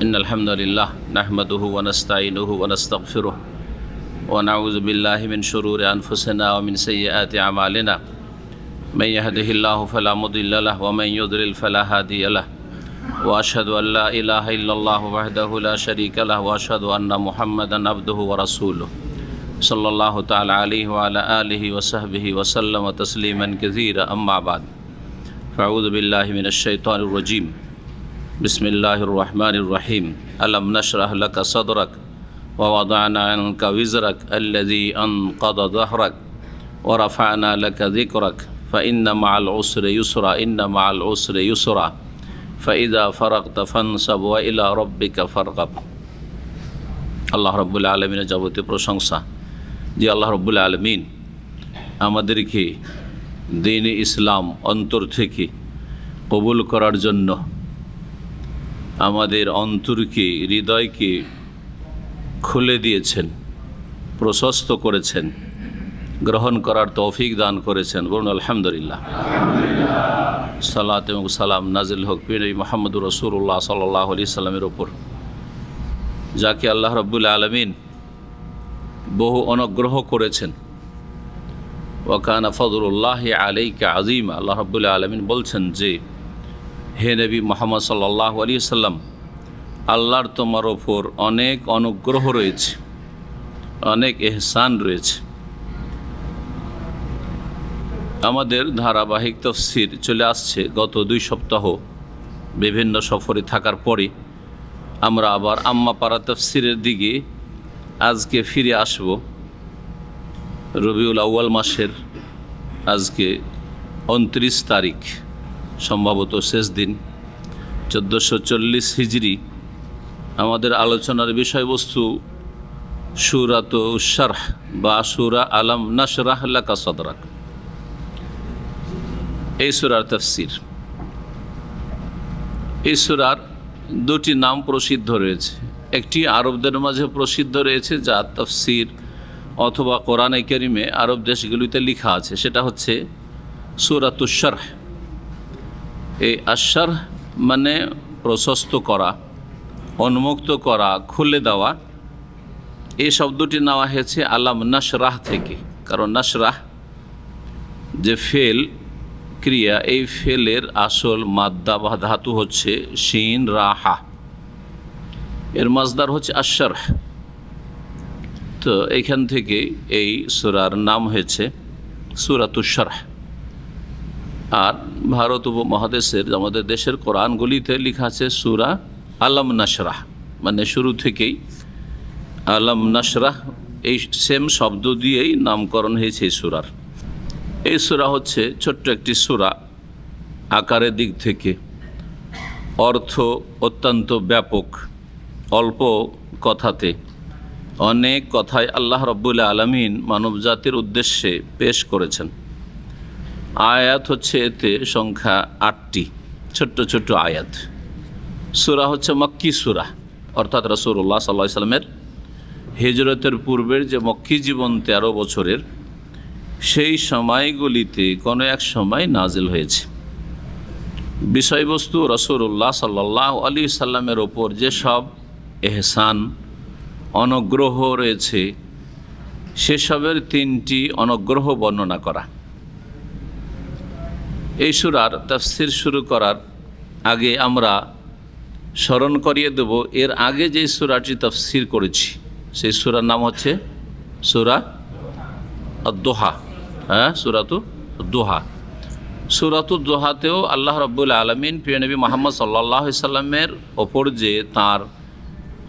إن الحمد لله نحمده ونستعينه ونستغفره ونعوذ بالله من شرور أنفسنا ومن سيئات أعمالنا من يهده الله فلا مضل له ومن يضلل فلا هادي له وأشهد أن لا إله إلا الله وحده لا شريك له وأشهد أن محمدا عبده ورسوله صلى الله تعالى عليه وعلى آله وصحبه وسلم تسليما كثيرا أما بعد فأعوذ بالله من الشيطان الرجيم بسم الله الرحمن الرحيم ألم نشرح لك صدرك ووضعنا عنك وزرك الذي أنقض ظهرك ورفعنا لك ذكرك فإن مع العسر يسرا إن مع العسر يسرا فإذا فرغت فانصب وإلى ربك فارغب আল্লাহ রব্বুল আলমিনের যাবতীয় প্রশংসা যে আল্লাহ রব্বুল আলমিন আমাদেরকে দ্বীন ইসলাম অন্তর থেকে কবুল করার জন্য আমাদের অন্তরকে হৃদয়কে খুলে দিয়েছেন, প্রশস্ত করেছেন, গ্রহণ করার তৌফিক দান করেছেন। বলুন আলহামদুলিল্লাহ। সালাত এবং সালাম নাজিল হোক নবী মুহাম্মদুর রাসূলুল্লাহ সাল্লাল্লাহু আলাইহি সাল্লামের ওপর, যাকে আল্লাহ রাব্বুল আলামিন বহু অনুগ্রহ করেছেন। ওয়া কানা ফাদলুল্লাহি আলাইকা আযীমা। আল্লাহ রাব্বুল আলামিন বলছেন যে, হে নবী মুহাম্মদ সাল্লাল্লাহু আলাইহি সাল্লাম, আল্লাহর তোমার ওপর অনেক অনুগ্রহ রয়েছে, অনেক ইহসান রয়েছে। আমাদের ধারাবাহিক তাফসীর চলে আসছে। গত 2 সপ্তাহ বিভিন্ন সফরে থাকার পরে আমরা আবার আম্মা পারা তাফসীরের দিকে আজকে ফিরে আসব। রবিউল আউয়াল মাসের আজকে 29 তারিখ, সম্ভবত শেষ দিন, 1440 হিজরি। আমাদের আলোচনার বিষয়বস্তু সূরাত শারহ বা সূরা আলাম নাশরাহ লাকা সাদরাক। এই সূরার তাফসীর। এই সূরার 2টি নাম প্রসিদ্ধ রয়েছে। একটি আরবদের মাঝে প্রসিদ্ধ রয়েছে, যা তাফসীর অথবা কোরআনে কারিমে আরব দেশগুলিতে লেখা আছে, সেটা হচ্ছে সূরাতুশ শারহ। এই আশ-শারহ মানে প্রশস্ত করা, উন্মুক্ত করা, খুলে দেওয়া। এই শব্দটি নেওয়া হয়েছে আলাম নাশরাহ থেকে, কারণ নাশরাহ যে ফেল ক্রিয়া, এই ফেলের আসল মাদ্দা বা ধাতু হচ্ছে শিন রাহা, এর মাজদার হচ্ছে আশ-শারহ। তো এইখান থেকে এই সূরার নাম হয়েছে সূরাতুশ শারহ। আর ভারত উপমহাদেশের আমাদের দেশের কোরআনগুলিতে লেখা আছে সূরা আলাম নাশরাহ, মানে শুরু থেকেই আলাম নাশরাহ এই সেম শব্দ দিয়েই নামকরণ হয়েছে এই সূরার। এই সূরা হচ্ছে ছোট্ট একটি সূরা, আকারের দিক থেকে অর্থ অত্যন্ত ব্যাপক, অল্প কথাতে অনেক কথায় আল্লাহ রাব্বুল আলামিন মানবজাতির উদ্দেশ্যে পেশ করেছেন। আয়াত হচ্ছে এতে সংখ্যা 8টি, ছোট্ট ছোট্ট আয়াত। সূরা হচ্ছে মক্কি সূরা, অর্থাৎ রাসূলুল্লাহ সাল্লাল্লাহু আলাইহি ওয়াসাল্লামের হিজরতের পূর্বের যে মক্কি জীবন 13 বছরের, সেই সময়গুলিতে কোনো এক সময় নাজিল হয়েছে। বিষয়বস্তু রাসূলুল্লাহ সাল্লাল্লাহু আলাইহি সাল্লামের ওপর যেসব ইহসান, অনুগ্রহ রয়েছে, সেসবের 3টি অনুগ্রহ বর্ণনা করা। এই সূরার তাফসীর শুরু করার আগে আমরা স্মরণ করিয়ে দেব, এর আগে যে সূরাটি তাফসীর করেছি সেই সূরার নাম হচ্ছে সূরা আদ-দুহা। সূরাতুদ দুহা। সূরাতুদ দুহাতেও আল্লাহ রাব্বুল আলামিন প্রিয় নবী মুহাম্মদ সাল্লাল্লাহু আলাইহি সাল্লামের ওপর যে তার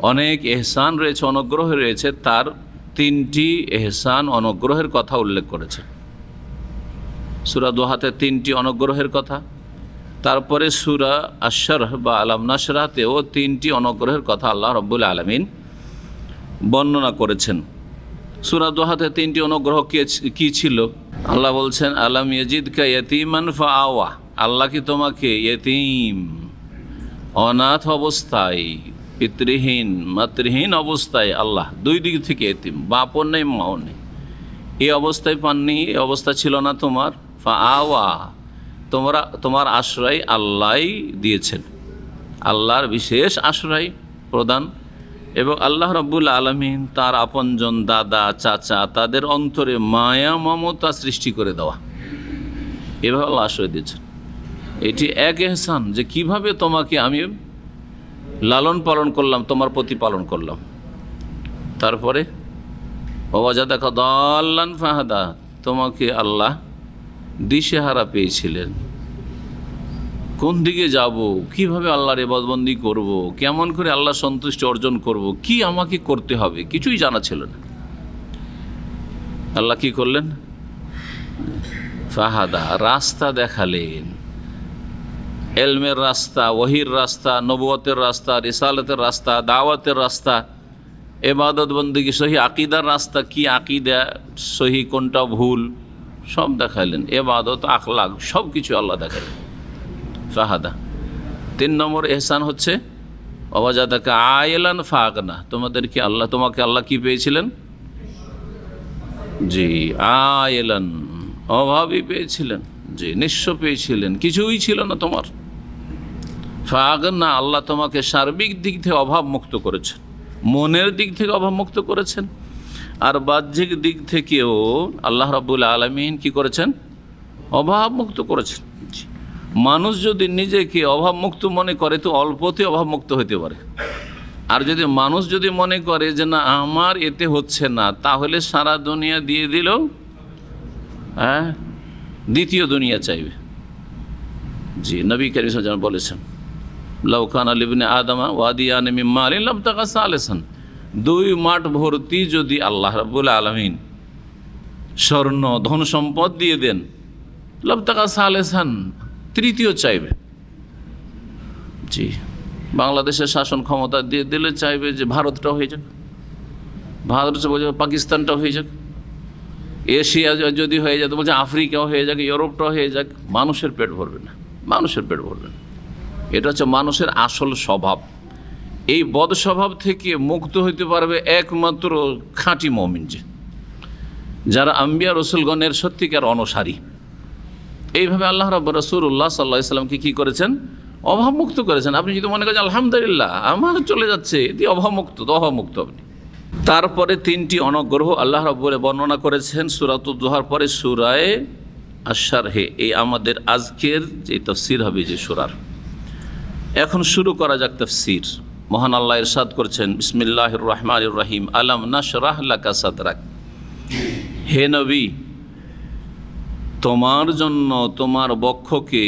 অনেক ইহসান রয়েছে, অনুগ্রহ রয়েছে, তার 3টি ইহসান অনুগ্রহের কথা উল্লেখ করেছে। সূরা দুহাতে 3টি অনুগ্রহের কথা। তারপরে সূরা আশ-শারহ বা আলাম নাশরাহতেও 3টি অনুগ্রহের কথা আল্লাহ রাব্বুল আলামিন বর্ণনা করেছেন। সূরা দুহাতে 3টি অনুগ্রহ কি ছিল? আল্লাহ বলছেন, আলাম ইয়াজিদকা ইয়াতীমান ফাআওয়া। আল্লাহ কি তোমাকে ইয়তীম, অনাথ অবস্থায়, পিতৃহীন মাতৃহীন অবস্থায়, আল্লাহ 2 দিক থেকে ইয়তীম, বাপও নেই মাও নেই, এই অবস্থায় পাননি, এই অবস্থা ছিল না তোমার। ফাআওয়া, তোমার আশ্রয় আল্লাহই দিয়েছেন, আল্লাহর বিশেষ আশ্রয়। প্রদান, এবং আল্লাহ রাব্বুল আলামিন তার আপনজন দাদা চাচা তাদের অন্তরে মায়া মমতা সৃষ্টি করে দেওয়া, এভাবে আল্লাহ আশ্রয় দিয়েছেন। এটি এক এহসান যে কিভাবে তোমাকে আমি লালন পালন করলাম, তোমার প্রতিপালন করলাম। তারপরে ওয়াজাদাকা দাল্লান ফাহাদা, তোমাকে আল্লাহ দিশেহারা পেয়েছিলেন, কোন দিকে যাব, কিভাবে আল্লাহর ইবাদতবন্দি করব, কেমন করে আল্লাহ সন্তুষ্টি অর্জন করব, কি আমাকে করতে হবে, কিছুই জানা ছিল না। আল্লাহ কি করলেন? ফাহাদা, রাস্তা দেখালেন, এলমের রাস্তা, ওহির রাস্তা, নবুয়তের রাস্তা, রিসালাতের রাস্তা, দাওয়াতের রাস্তা, ইবাদত বন্দেগী সহি আকিদার রাস্তা, কি আকিদা সহি কোনটা ভুল সব দেখালেন, ইবাদত আখলাক সব কিছু আল্লাহ দেখালেন। ফাহাদা। 3 নম্বর এহসান হচ্ছে ওয়াজাদাকা আইলান ফাগনা, তোমাকে আল্লাহ কি পেয়েছিলেন? জি, আইলান, অভাবী পেয়েছিলেন, জি, নিঃস্ব পেয়েছিলেন, কিছুই ছিল না তোমার। ফাগনা, আল্লাহ তোমাকে সার্বিক দিক থেকে অভাব মুক্ত করেছেন, মনের দিক থেকে অভাব মুক্ত করেছেন, আর বাহ্যিক দিক থেকেও আল্লাহ রাব্বুল আলামিন কি করেছেন? অভাব মুক্ত করেছেন। মানুষ যদি নিজেকে অভাব মুক্ত মনে করে তো অল্পতে অভাব মুক্ত হতে পারে, আর যদি মানুষ মনে করে যে না আমার এতে হচ্ছে না, তাহলে সারা দুনিয়া দিয়ে দিলেও দ্বিতীয় দুনিয়া চাইবে। জি, নবী কারীম সাল্লাল্লাহু আলাইহি ওয়াসাল্লাম বলেছেন, লাউ কানা লিবনে আদমা ওয়াদিয়ান মিন মালিন লাবতাগা সালিসান, 2 মাঠ ভর্তি যদি আল্লাহ রাব্বুল আলামিন স্বর্ণ ধন সম্পদ দিয়ে দেন, লাবতাগা সালিসান, তৃতীয় চাইবে। জি, বাংলাদেশের শাসন ক্ষমতা দিয়ে দিলে চাইবে যে ভারতটাও হয়ে যাক, পাকিস্তানটাও হয়ে যাক, এশিয়া যদি হয়ে যায় তো বলছে আফ্রিকাও হয়ে যাক, ইউরোপটাও হয়ে যাক, মানুষের পেট ভরবে না, মানুষের পেট ভরবে না। এটা হচ্ছে মানুষের আসল স্বভাব। এই বদ স্বভাব থেকে মুক্ত হইতে পারবে একমাত্র খাঁটি মুমিন, যারা আম্বিয়া রসুলগণের সত্যিকার অনুসারী। এইভাবে আল্লাহ রাসূলুল্লাহ সাল্লাল্লাহু আলাইহি ওয়াসাল্লামকে কি করেছেন? অভাবমুক্ত করেছেন। আপনি যদি মনে করেন আলহামদুলিল্লাহ আমার চলে যাচ্ছে, এটি অভাবমুক্ত, তো অভাবমুক্ত আপনি। তারপরে 3টি অনুগ্রহ আল্লাহ রাব্বুল বর্ণনা করেছেন সূরাতুদ দুহার পরে সূরায়ে আশ-শারহে, এই আমাদের আজকের যে তাফসীর হবে যে সূরার। এখন শুরু করা যাক তাফসীর। মহান আল্লাহ ইরশাদ করেছেন, বিসমিল্লাহির রহমানির রহিম, আলাম নাশরাহ লাকা সাদরাক, হে নবী তোমার জন্য তোমার বক্ষকে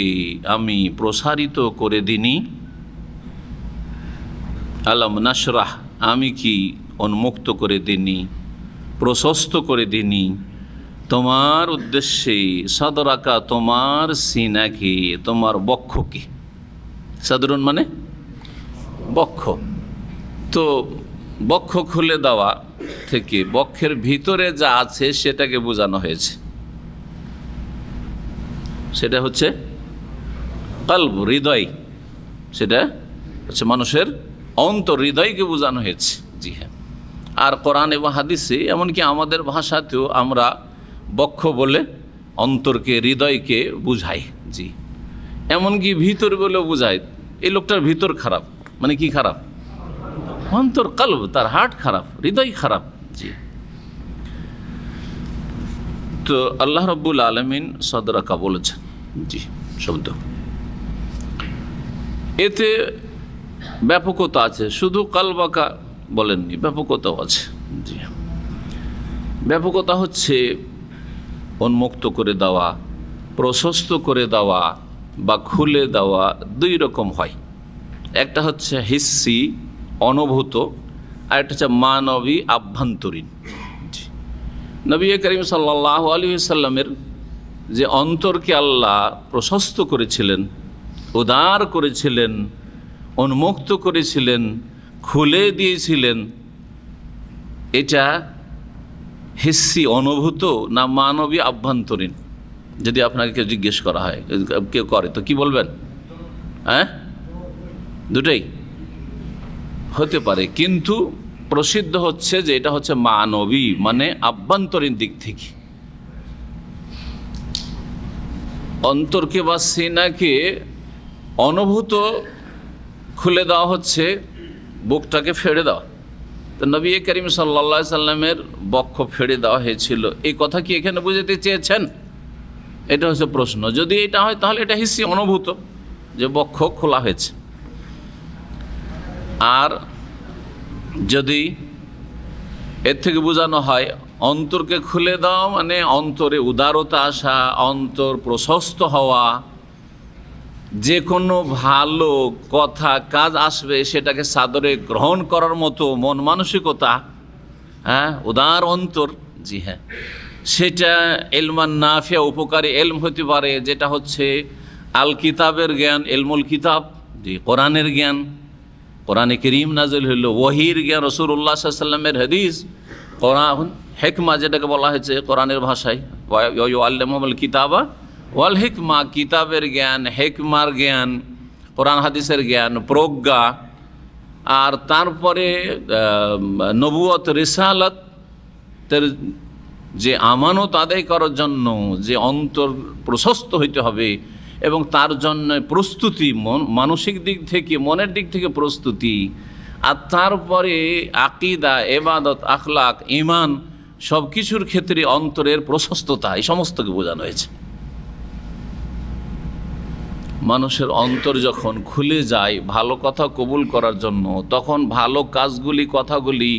আমি প্রসারিত করে দিনি। আলাম নাশরাহ, আমি কি উন্মুক্ত করে দিনি, প্রশস্ত করে দিনি তোমার উদ্দেশ্যে, সাদরাকা তোমার সিনাকে, তোমার বক্ষকে। সাদরুন মানে বক্ষ, তো বক্ষ খুলে দেওয়া থেকে বক্ষের ভিতরে যা আছে সেটাকে বোঝানো হয়েছে। সেটা হচ্ছে কলব, হৃদয়, সেটা হচ্ছে মানুষের অন্তর, হৃদয়কে বোঝানো হয়েছে। জি হ্যাঁ, আর কোরআন এবং হাদিসে এমনকি আমাদের ভাষাতেও আমরা বক্ষ বলে অন্তরকে, হৃদয়কে বুঝাই। জি, এমনকি ভিতর বলেও বুঝাই, এই লোকটার ভিতর খারাপ, মানে কি খারাপ? অন্তর, কলব, তার হার্ট খারাপ, হৃদয় খারাপ। জি, তো আল্লাহ রাব্বুল আলামিন সাদরাকা বলেছেন, জি শব্দ, এতে ব্যাপকতা আছে, শুধু কালবাকা বলেননি, ব্যাপকতাও আছে। জি, ব্যাপকতা হচ্ছে উন্মুক্ত করে দেওয়া, প্রশস্ত করে দেওয়া বা খুলে দেওয়া 2 রকম হয়। একটা হচ্ছে হিস্সি, অনুভূত, আর একটা হচ্ছে মানবী, আভ্যন্তরীণ। নবী করিম সাল্লাল্লাহু আলাইহি ওয়াসাল্লামের যে অন্তরকে আল্লাহ প্রশস্ত করেছিলেন, উদার করেছিলেন, উন্মুক্ত করেছিলেন, খুলে দিয়েছিলেন, এটা হিস্সি অনুভূত না মানবী আভ্যন্তরীণ? যদি আপনাকে কেউ জিজ্ঞেস করা হয়, কেউ করে, তো কি বলবেন? হ্যাঁ, দুটোই হতে পারে, কিন্তু প্রসিদ্ধ হচ্ছে যে এটা হচ্ছে মানবী, মানে আভ্যন্তরীণ দিক থেকে। অন্তরকে বা সিনাকে অনুভূত খুলে দেওয়া হচ্ছে বুকটাকে ফেড়ে দেওয়া। তো নবী করিম সাল্লাল্লাহু আলাইহি সাল্লামের বক্ষ ফেড়ে দেওয়া হয়েছিল, এই কথা কি এখানে বুঝাতে চেয়েছেন? এটা হচ্ছে প্রশ্ন। যদি এটা হয় তাহলে এটা হিস্সি অনুভূত যে বক্ষ খোলা হয়েছে। আর যদি এর থেকে বোঝানো হয় অন্তরকে খুলে দাও মানে অন্তরে উদারতা আসা, অন্তর প্রশস্ত হওয়া, যে কোনো ভালো কথা কাজ আসবে সেটাকে সাদরে গ্রহণ করার মতো মন মানসিকতা, হ্যাঁ, উদার অন্তর, জি হ্যাঁ, সেটা এলমান নাফিয়া উপকারী এলম হতে পারে, যেটা হচ্ছে আল কিতাবের জ্ঞান, এলমুল কিতাব, জি কোরআনের জ্ঞান, কোরআনে কারীম নাযিল হইল, ওহীর জ্ঞান, রাসূলুল্লাহ সাল্লাল্লাহু আলাইহি ওয়াসাল্লামের হাদিস, কোরআন হিকমা যেটাকে বলা হয়েছে কোরআনের ভাষায়, ওয়ায়ুআল্লিমুহুল কিতাবা ওয়াল হিকমা, কিতাবের জ্ঞান, হেকমার জ্ঞান, কোরআন হাদিসের জ্ঞান, প্রজ্ঞা, আর তারপরে নবুয়ত রিসালাতের যে আমানত আদায় করার জন্য যে অন্তর প্রশস্ত হইতে হবে এবং তার জন্য প্রস্তুতি, মানসিক দিক থেকে, মনের দিক থেকে প্রস্তুতি, আর তারপরে আকীদা, ইবাদত, আখলাক, ঈমান সব কিছুর ক্ষেত্রে অন্তরের প্রশস্ততা, এই সমস্তকে বোঝানো হয়েছে। মানুষের অন্তর যখন খুলে যায় ভালো কথা কবুল করার জন্য, তখন ভালো কাজগুলি, কথাগুলি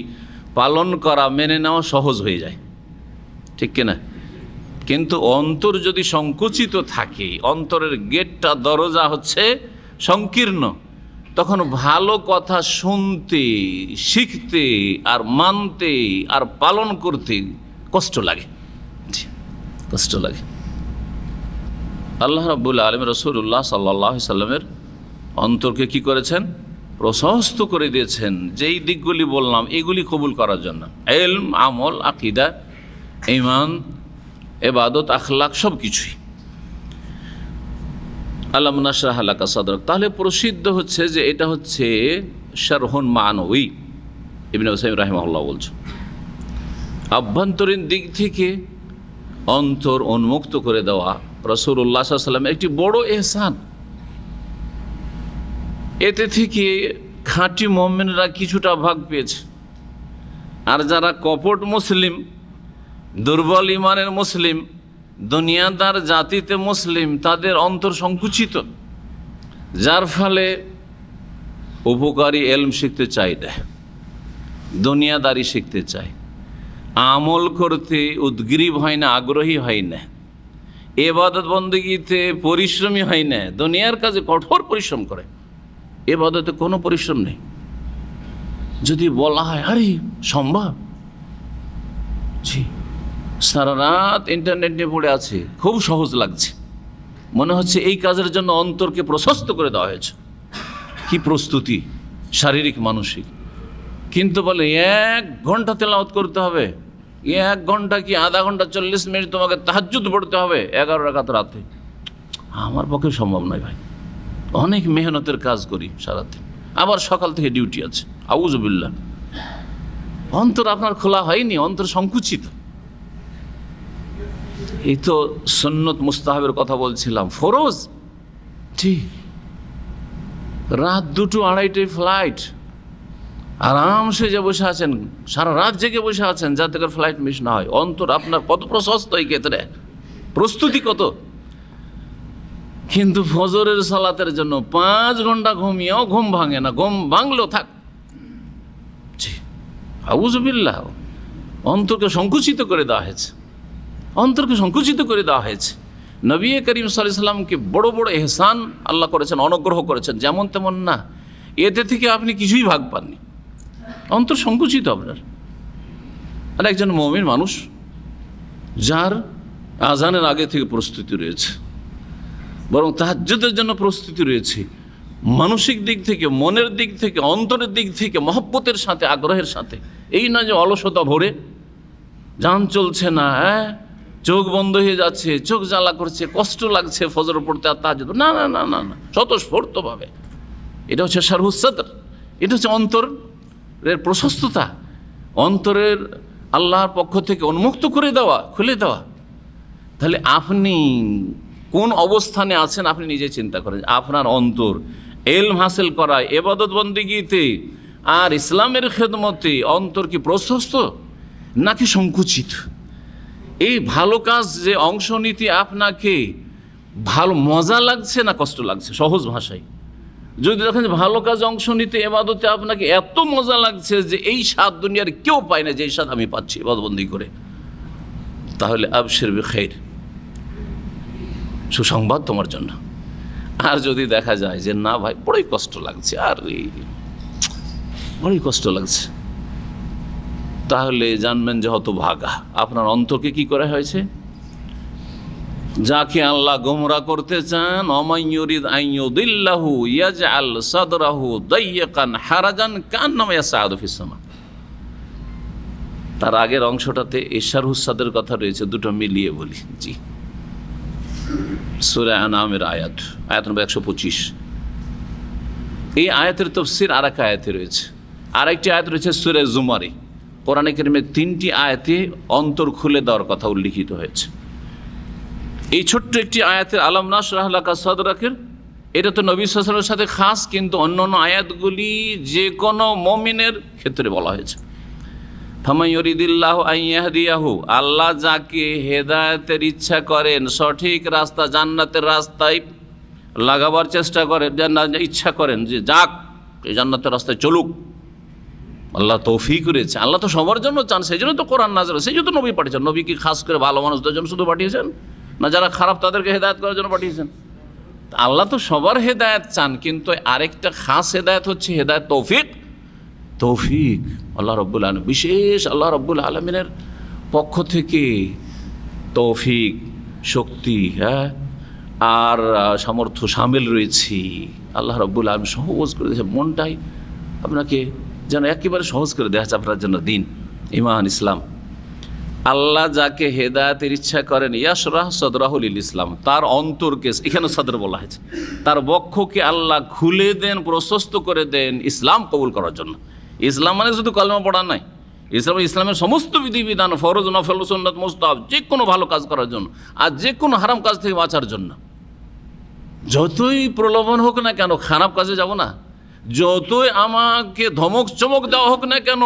পালন করা, মেনে নেওয়া সহজ হয়ে যায়, ঠিক কিনা? কিন্তু অন্তর যদি সংকুচিত থাকে, অন্তরের গেটটা, দরজা হচ্ছে সংকীর্ণ, তখন ভালো কথা শুনতে, শিখতে, আর মানতে, আর পালন করতে কষ্ট লাগে, কষ্ট লাগে। আল্লাহ রাব্বুল আলামিন রাসূলুল্লাহ সাল্লাল্লাহু আলাইহি সাল্লামের অন্তরকে কি করেছেন? প্রশস্ত করে দিয়েছেন, যেই দিকগুলি বললাম এগুলি কবুল করার জন্য, ইলম, আমল, আকীদা, ঈমান, ইবাদত, আখলাক সব কিছুই। আলাম নাশরাহ লাকা সাদরাক, তাহলে প্রসিদ্ধ হচ্ছে যে এটা হচ্ছে শারহুন মানবী। ইবনে উসাইমিন রাহিমাহুল্লাহ বলছেন আভ্যন্তরীণ দিক থেকে অন্তর উন্মুক্ত করে দেওয়া রাসূলুল্লাহ সাল্লাল্লাহু আলাইহি ওয়াসাল্লামের একটি বড় ইহসান। এতে থেকে খাঁটি মুমিনরা কিছুটা ভাগ পেয়েছে, আর যারা কপট মুসলিম, দুর্বল ইমানের মুসলিম, দুনিয়াদার জাতিতে মুসলিম, তাদের অন্তর সংকুচিত, যার ফলে উপকারী এলম শিখতে চাই না, দুনিয়াদারি শিখতে চায়, আমল করতে উদ্গ্রীব হয় না, আগ্রহী হয় না, ইবাদত বন্দেগীতে পরিশ্রমী হয় না, দুনিয়ার কাজে কঠোর পরিশ্রম করে, ইবাদতে কোনো পরিশ্রম নেই। যদি বলা হয় আরে সম্ভব, জি সারা রাত ইন্টারনেট নিয়ে পড়ে আছে, খুব সহজ লাগছে, মনে হচ্ছে এই কাজের জন্য অন্তরকে প্রশস্ত করে দেওয়া হয়েছে, কি প্রস্তুতি শারীরিক মানসিক। কিন্তু বলে 1 ঘন্টা তেলাওয়াত করতে হবে, 1 ঘন্টা কি আধা ঘন্টা 40 মিনিট তোমাকে তাহাজ্জুদ পড়তে হবে 11 রাকাত রাতে, আমার পক্ষে সম্ভব নয় ভাই, অনেক মেহনতের কাজ করি সারাদিন, আবার সকাল থেকে ডিউটি আছে, আউযুবিল্লাহ। অন্তর আপনার খোলা হয়নি, অন্তর সংকুচিত। এই তো সুন্নত মুস্তাহাবের কথা বলছিলাম, ফরজ, ঠিক রাত 2টো 2:30টায় ফ্লাইট, আরামসে যে বসে আছেন, সারা রাত জেগে বসে আছেন যাতে করে ফ্লাইট মিস না হয়। অন্তর আপনার কত প্রশস্ত এই ক্ষেত্রে, প্রস্তুতি কত। কিন্তু ফজরের সালাতের জন্য 5 ঘন্টা ঘুমিয়েও ঘুম ভাঙে না, ঘুম ভাঙলেও থাক, জি আউযুবিল্লাহ। অন্তরকে সংকুচিত করে দেওয়া হয়েছে, অন্তরকে সংকুচিত করে দেওয়া হয়েছে। নবী করিম সাল্লাল্লাহু আলাইহি ওয়াসাল্লামকে বড় বড় ইহসান আল্লাহ করেছেন, অনুগ্রহ করেছেন, যেমন তেমন না, এতে থেকে আপনি কিছুই ভাগ পাননি, অন্তর সংকুচিত আপনার। আর একজন মুমিন মানুষ যার আজানের আগে থেকে প্রস্তুতি রয়েছে, বরং তাহাজ্জুদের জন্য প্রস্তুতি রয়েছে, মানসিক দিক থেকে, মনের দিক থেকে, অন্তরের দিক থেকে মহব্বতের সাথে, আগ্রহের সাথে, এই না যে অলসতা ভরে জান চলছে না, হ্যাঁ চোখ বন্ধ হয়ে যাচ্ছে, চোখ জ্বালা করছে, কষ্ট লাগছে ফজর পড়তে, আর তাহাজ্জুদ না না না না না, স্বতঃস্ফূর্তভাবে। এটা হচ্ছে শারহুস সাদর, এটা হচ্ছে অন্তরের প্রশস্ততা, অন্তরের আল্লাহর পক্ষ থেকে উন্মুক্ত করে দেওয়া, খুলে দেওয়া। তাহলে আপনি কোন অবস্থানে আছেন আপনি নিজে চিন্তা করেন। আপনার অন্তর এলম হাসিল করা, ইবাদত বন্দেগীতে আর ইসলামের খেদমতে অন্তর কি প্রশস্ত নাকি সংকুচিত? এই ভালো কাজ যে অংশ নিতে আপনাকে ভালো মজা লাগছে না কষ্ট লাগছে? সহজ ভাষায় যদি দেখেন ভালো কাজে অংশ নিতে এবাদতে আপনাকে এত মজা লাগছে যে এই স্বাদ দুনিয়ার কেউ পায় না যে এই স্বাদ আমি পাচ্ছি ইবাদতবন্দি করে, তাহলে আবশির বিখাইর, সুসংবাদ তোমার জন্য। আর যদি দেখা যায় যে না ভাই বড়ই কষ্ট লাগছে, আর বড়ই কষ্ট লাগছে, তাহলে জানবেন যে হতভাগা, আপনার অন্তরকে কি করা হয়েছে? যাকে আল্লাহ গোমরাহ করতে চান, অমাইয়ুরিদ আইয়ুদিল্লাহু ইয়াজআল সাদরাহু দাইয়্যাকান হারাজান কান্নামা ইয়াসআদু ফিস সামা। তার আগের অংশটাতে ইশার হুসাদের কথা রয়েছে, দুটো মিলিয়ে বলি। জি, সূরা আনামের আয়াত নম্বর 125। এই আয়াতের তাফসীর আর এক আয়াতে রয়েছে, আরেকটি আয়াত রয়েছে সূরা জুমারে। কোরআনে কারিমের 3টি আয়াতে অন্তর খুলে দেওয়ার কথা উল্লিখিত হয়েছে। এই ছোট্ট একটি আয়াতের আলাম নাশরাহ লাকা সাদরাকের, এটা তো নবী সাল্লাল্লাহু আলাইহি ওয়াসাল্লামের সাথে খাস, কিন্তু অন্যান্য আয়াতগুলি যে কোনো মুমিনের ক্ষেত্রে বলা হয়েছে। ফামান ইউরিদিল্লাহু আন ইয়াহদিয়াহু, আল্লাহ যাকে হেদায়েতের ইচ্ছা করেন, সঠিক রাস্তা জান্নাতের রাস্তায় লাগাবার চেষ্টা করেন, ইচ্ছা করেন যে যাক এই জান্নাতের রাস্তায় চলুক, আল্লাহ তৌফিক করেছে। আল্লাহ তো সবার জন্য চান, সেই জন্য তো কোরআন নাযিল, সেই জন্য নবী পাঠিয়েছেন। নবী কি খাস করে ভালো মানুষদের জন্য শুধু পাঠিয়েছেন না, যারা খারাপ তাদেরকে হেদায়েত করার জন্য পাঠিয়েছেন? আল্লাহ তো সবার হেদায়েত চান, কিন্তু আরেকটা খাস হেদায়েত হচ্ছে হেদায়েত তৌফিক। তৌফিক আল্লাহ রাব্বুল আলামিন, বিশেষ আল্লাহ রাব্বুল আলামিনের পক্ষ থেকে তৌফিক, শক্তি, হ্যাঁ, আর সামর্থ্য সামিল রয়েছে। আল্লাহ রাব্বুল আলামিন সহজ করে দিয়েছে, মনটাই আপনাকে যেন একেবারে সহজ করে দেওয়া হচ্ছে আপনার জন্য দিন, ঈমান, ইসলাম। আল্লাহ যাকে হেদায়েতের ইচ্ছা করেন, ইয়াশরাহ সাদরাহুল ইসলাম, তার অন্তরকে, এখানে সদর বলা হয়েছে, তার বক্ষকে আল্লাহ খুলে দেন, প্রশস্ত করে দেন ইসলাম কবুল করার জন্য। ইসলাম মানে শুধু কলমা পড়া নয়, ইসলামের সমস্ত বিধিবিধান, ফরজ, নফল, সুন্নাত, মুস্তাহাব, যে কোনো ভালো কাজ করার জন্য আর যে কোনো হারাম কাজ থেকে বাঁচার জন্য। যতই প্রলোভন হোক না কেন, খারাপ কাজে যাব না। যতই আমাকে ধমক চমক দেওয়া হোক না কেন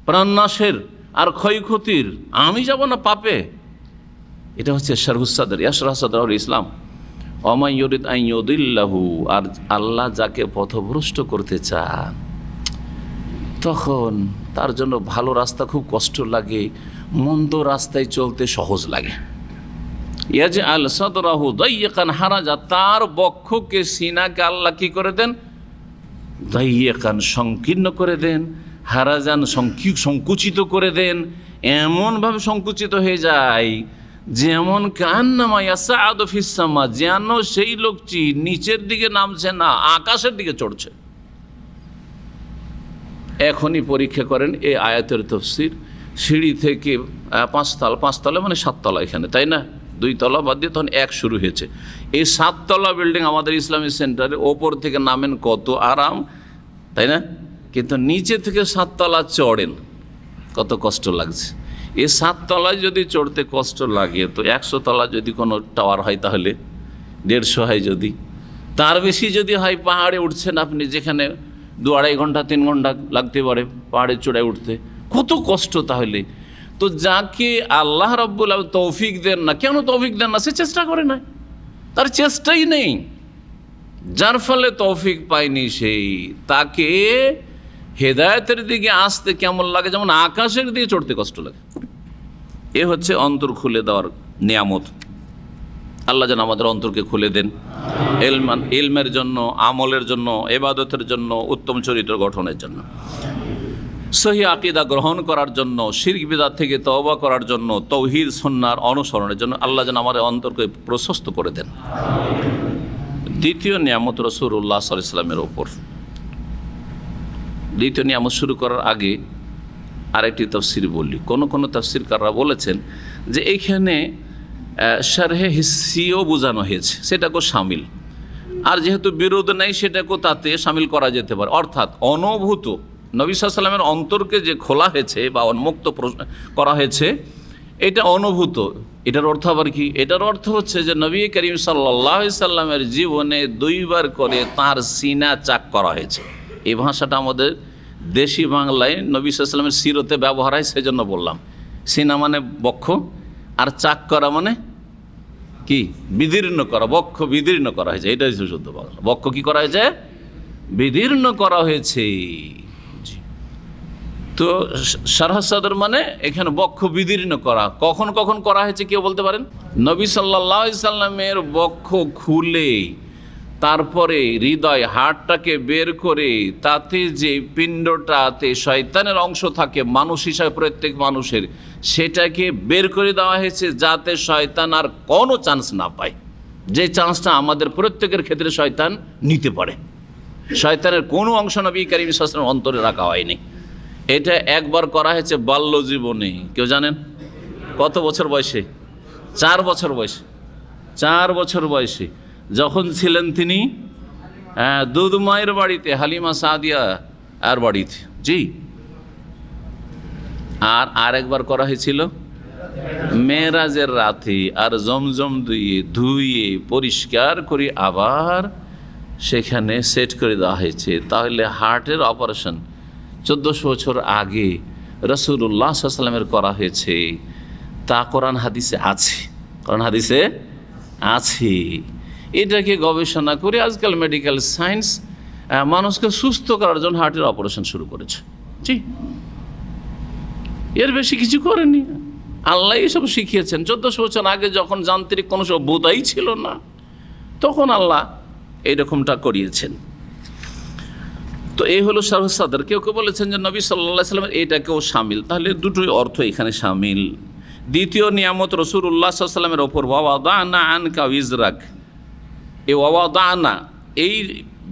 প্রাণনাশের আর ক্ষয়ক্ষতির, আমি যাব না পাপে। এটা হচ্ছে শারহুসাদের, ইয়াশরাহ সাদরাহুল ইসলাম। ওমাই ইউরিদ আন ইউদিল্লাহু, আর আল্লাহ যাকে পথভ্রষ্ট করতে চান, তখন তার জন্য ভালো রাস্তা খুব কষ্ট লাগে, মন্দ রাস্তায় চলতে সহজ লাগে। ইয়াজআল সাদরাহু দাইয়্যাকান হারাজা, তার বক্ষকে, সিনাকে আল্লাহ কি করে দেন? দাইয়্যাকান, সংকীর্ণ করে দেন, হারাজান, সংকুচিত করে দেন। এমনভাবে সংকুচিত হয়ে যায় যেমন কান্নামা ইয়াসআদু ফিস সামা, যেন সেই লোকটি নিচের দিকে নামছে না, আকাশের দিকে চড়ছে। এখনই পরীক্ষা করেন এই আয়াতের তাফসীর। সিঁড়ি থেকে 5 তলা মানে 7 তলা, এখানে তাই না, 2 তলা বাদ দিয়ে তখন 1 শুরু হয়েছে। এই 7 তলা বিল্ডিং আমাদের ইসলামী সেন্টারে, ওপর থেকে নামেন কত আরাম, তাই না? কিন্তু নিচে থেকে 7 তলা চড়েন, কত কষ্ট লাগছে। এই 7 তলায় যদি চড়তে কষ্ট লাগে, তো 100 তলা যদি কোনো টাওয়ার হয় তাহলে 150 হয়, যদি তার বেশি যদি হয়, পাহাড়ে উঠছেন আপনি, যেখানে 2-2.5 ঘন্টা 3 ঘন্টা লাগতে পারে পাহাড়ে চড়ায় উঠতে, কত কষ্ট। তাহলে তো যাকে আল্লাহ রাব্বুল আলামিন তৌফিক দেন না, কেন তৌফিক দেন না? সে চেষ্টা করে না, তার চেষ্টাই নেই, যার ফলে তৌফিক পায়নি। সেই তাকে হেদায়েতের দিকে আসতে কেমন লাগে, যেমন আকাশের দিকে চড়তে কষ্ট লাগে। এ হচ্ছে অন্তর খুলে দেওয়ার নিয়ামত। আল্লাহ যেন আমাদের অন্তরকে খুলে দেন, ইলমের জন্য, আমলের জন্য, ইবাদতের জন্য, উত্তম চরিত্র গঠনের জন্য, সহি আকীদা গ্রহণ করার জন্য, শিরক বিদআত থেকে তওবা করার জন্য, তাওহীদ সুন্নাহর অনুসরণের জন্য আল্লাহ যেন আমাদের অন্তরকে প্রশস্ত করে দেন। দ্বিতীয় নিয়ামত রাসূলুল্লাহ সাল্লাল্লাহু আলাইহি ওয়াসাল্লামের ওপর। দ্বিতীয় নিয়ামত শুরু করার আগে আরেকটি তাফসীর বলি। কোনো তাফসীরকাররা বলেছেন যে এইখানে শারহে হিসিও বোঝানো হয়েছে, সেটাকেও শামিল, আর যেহেতু বিরোধ নেই সেটাকেও তাতে শামিল করা যেতে পারে। অর্থাৎ অনুভূত নবী সাল্লাল্লাহু আলাইহি ওয়াসাল্লামের অন্তরকে যে খোলা হয়েছে বা উন্মুক্ত করা হয়েছে, এটা অনুভূত। এটার অর্থ আবার কি? এটার অর্থ হচ্ছে যে নবী করিম সাল্লাল্লাহু আলাইহি সাল্লামের জীবনে 2 বার করে তাঁর সিনা চাক করা হয়েছে। এই ভাষাটা আমাদের দেশি বাংলায় নবী সাল্লাল্লাহু আলাইহি ওয়াসাল্লামের সিরতে ব্যবহার হয়, সেজন্য বললাম। সিনা মানে বক্ষ, আর চাক করা মানে কি? বিদীর্ণ করা। বক্ষ বিদীর্ণ করা হয়েছে, এটাই শুদ্ধ বাংলা। বক্ষ কি করা হয়েছে? বিদীর্ণ করা হয়েছে। তো শারহ সাদর মানে এখানে বক্ষ বিদীর্ণ করা। কখন কখন করা হয়েছে কেউ বলতে পারেন? নবী সাল্লাল্লাহু আলাইহি সাল্লামের বক্ষ খুলে তারপরে হৃদয় হাড়টাকে বের করে তাতে যে পিণ্ডটাতে শয়তানের অংশ থাকে মানুষ হিসাবে প্রত্যেক মানুষের, সেটাকে বের করে দেওয়া হয়েছে যাতে শয়তান আর কোনো চান্স না পায়। যে চান্সটা আমাদের প্রত্যেকের ক্ষেত্রে শয়তান নিতে পারে। শয়তানের কোনো অংশ নবী করিম সাল্লাল্লাহু আলাইহি ওয়াসাল্লামের অন্তরে রাখা হয়নি। এটা একবার করা হয়েছে বাল্য জীবনে। কেউ জানেন কত বছর বয়সে? 4 বছর বয়সে। 4 বছর বয়সে যখন ছিলেন তিনি দুধ মায়ের বাড়িতে, হালিমা সাদিয়া আর বাড়িতে। জি। আর আরেকবার করা হয়েছিল মেরাজের রাতে, আর জমজম ধুয়ে পরিষ্কার করে আবার সেখানে সেট করে দেওয়া হয়েছে। তাহলে হার্টের অপারেশন 1400 বছর আগে রাসূলুল্লাহ সাল্লাল্লাহু আলাইহি ওয়াসাল্লামের করা হয়েছে, তা কোরআন হাদিসে আছে। কোরআন হাদিসে আছে। এটাকে গবেষণা করে আজকাল মেডিকেল সায়েন্স মানুষকে সুস্থ করার জন্য হার্টের অপারেশন শুরু করেছে। জি, এর বেশি কিছু করেনি। আল্লাহ এসব শিখিয়েছেন। 1400 বছর আগে যখন যান্ত্রিক কোনো সভ্যতাই ছিল না, তখন আল্লাহ এইরকমটা করিয়েছেন। তো এই হলো শারহ সাদর। কেউ কেউ বলেছেন যে নবী সাল্লাল্লাহু আলাইহি ওয়াসাল্লামের এটাকেও শামিল। তাহলে দুটোই অর্থ এখানে শামিল। দ্বিতীয় নিয়ামত রাসূলুল্লাহ সাল্লাল্লাহু আলাইহি ওয়াসাল্লামের ওপর, ওয়াওয়াদানা আনকা উইজরাক। এই ওয়াওয়াদানা, এই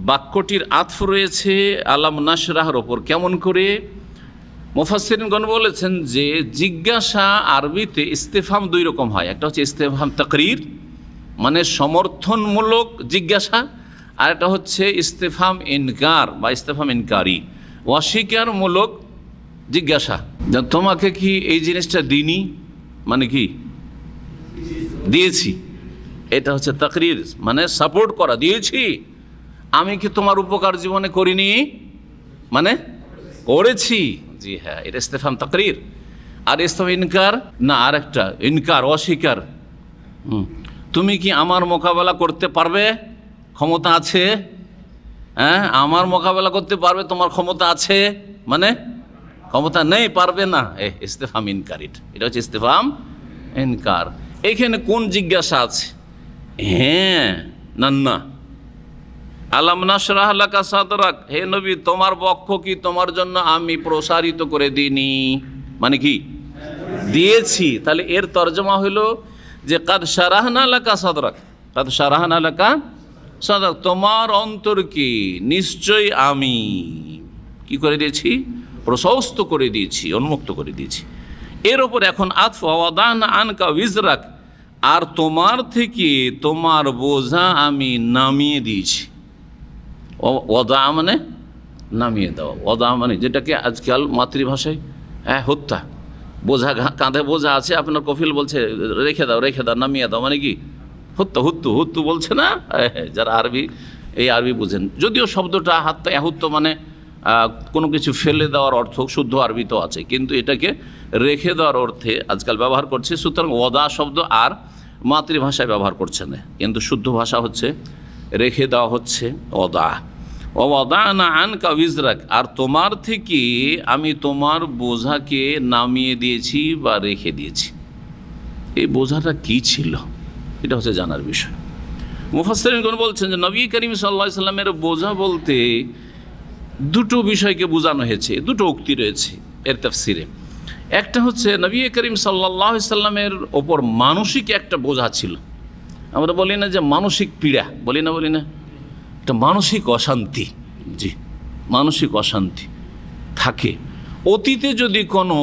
বাক্যটির আতফ রয়েছে আলাম নাশরাহর ওপর। কেমন করে? মুফাসসিরিনগণ বলেছেন যে জিজ্ঞাসা আরবিতে ইস্তেফহাম 2 রকম হয়। একটা হচ্ছে ইস্তেফহাম তাকরীর, মানে সমর্থনমূলক জিজ্ঞাসা, আর একটা হচ্ছে ইস্তেফহাম ইনকার বা ইস্তেফহাম ইনকারি, অস্বীকারমূলক জিজ্ঞাসা। তোমাকে কি এই জিনিসটা দিইনি, মানে কি দিয়েছি, এটা হচ্ছে তাকরীর, মানে সাপোর্ট করা। দিয়েছি। আমি কি তোমার উপকার জীবনে করিনি, মানে করেছি। জি হ্যাঁ, এটা ইস্তেফহাম তাকরীর। আর ইস্তেফহাম ইনকার না, আরেকটা ইনকার, অস্বীকার। তুমি কি আমার মোকাবেলা করতে পারবে? ক্ষমতা আছে? হ্যাঁ, আমার মোকাবেলা করতে পারবে? তোমার ক্ষমতা আছে? মানে ক্ষমতা নেই, পারবে না। ইস্তেফহাম ইনকার। এটা হচ্ছে ইস্তেফহাম ইনকার। এখানে কোন জিজ্ঞাসা আছে? হ্যাঁ না না। আলাম নাশরাহ লাকা সাদরাক, হে নবী তোমার বক্ষ কি তোমার জন্য আমি প্রসারিত করে দিইনি, মানে কি দিয়েছি। তাহলে এর তরজমা হলো যে কাদ শারাহনা লাকা সাদরাক, কাদ শারাহনা লাকা সাদরাক, তোমার অন্তরকে নিশ্চয়ই আমি কি করে দিয়েছি? প্রশস্ত করে দিয়েছি, উন্মুক্ত করে দিয়েছি। এর ওপর এখন আতফ, ওয়াদানা আনকা উইজরাক, আর তোমার থেকে তোমার বোঝা আমি নামিয়ে দিয়েছি। ওয়াদা মানে নামিয়ে দাও। ওয়াদা মানে যেটাকে আজকাল মাতৃভাষায় হত্যা, বোঝা, কাঁধে বোঝা আছে, আপনার কফিল বলছে রেখে দাও, রেখে দাও, নামিয়ে দাও, মানে কি হত্যা, হুত্তু, হুত্তু বলছে না? যারা আরবি, এই আরবি বুঝেন। যদিও শব্দটা হাত্তা হুত্ত মানে কোনো কিছু ফেলে দেওয়ার অর্থ শুদ্ধ আরবি তো আছে, কিন্তু এটাকে রেখে দেওয়ার অর্থে আজকাল ব্যবহার করছে। সুতরাং ওয়াদা শব্দ আর মাতৃভাষায় ব্যবহার করছে না, কিন্তু শুদ্ধ ভাষা হচ্ছে রেখে দেওয়া হচ্ছে ওয়াদা। ওয়াদানা আনকা উইজরাক, আর তোমার থেকে আমি তোমার বোঝাকে নামিয়ে দিয়েছি বা রেখে দিয়েছি। এই বোঝাটা কি ছিল, এটা হচ্ছে জানার বিষয়। মুফাসসিরিনগণ বলছেন যে নবী করিম সাল্লাল্লাহু আলাইহি ওয়াসাল্লামের বোঝা বলতে দুটো বিষয়কে বোঝানো হয়েছে, দুটো উক্তি রয়েছে এর তাফসিরে। একটা হচ্ছে নবী করিম সাল্লাল্লাহু আলাইহি ওয়াসাল্লামের ওপর মানসিক একটা বোঝা ছিল। আমরা বলি না যে মানসিক পীড়া, বলি না, একটা মানসিক অশান্তি। জি, মানসিক অশান্তি থাকে। অতীতে যদি কোনো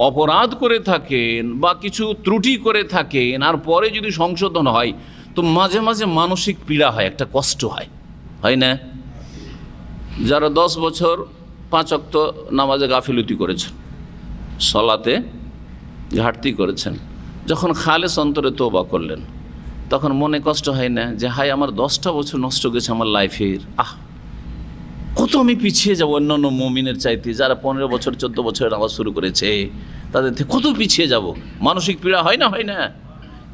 অপরাধ করে থাকেন বা কিছু ত্রুটি করে থাকেন, আর পরে যদি সংশোধন হয়, তো মাঝে মাঝে মানসিক পীড়া হয়, একটা কষ্ট হয়, হয় না? যারা 10 বছর 5 ওয়াক্ত নামাজে গাফিলতি করেছেন, সলাতে ঘাটতি করেছেন, যখন খালেস অন্তরে তওবা করলেন, তখন মনে কষ্ট হয় না যে হায় আমার 10টা বছর নষ্ট গেছে আমার লাইফের, কত আমি পিছিয়ে যাব অন্যান্য মুমিনের চাইতে, যারা 15 বছর 14 বছরের নামাজ শুরু করেছে তাদের থেকে কত পিছিয়ে যাব। মানসিক পীড়া হয় না, হয় না?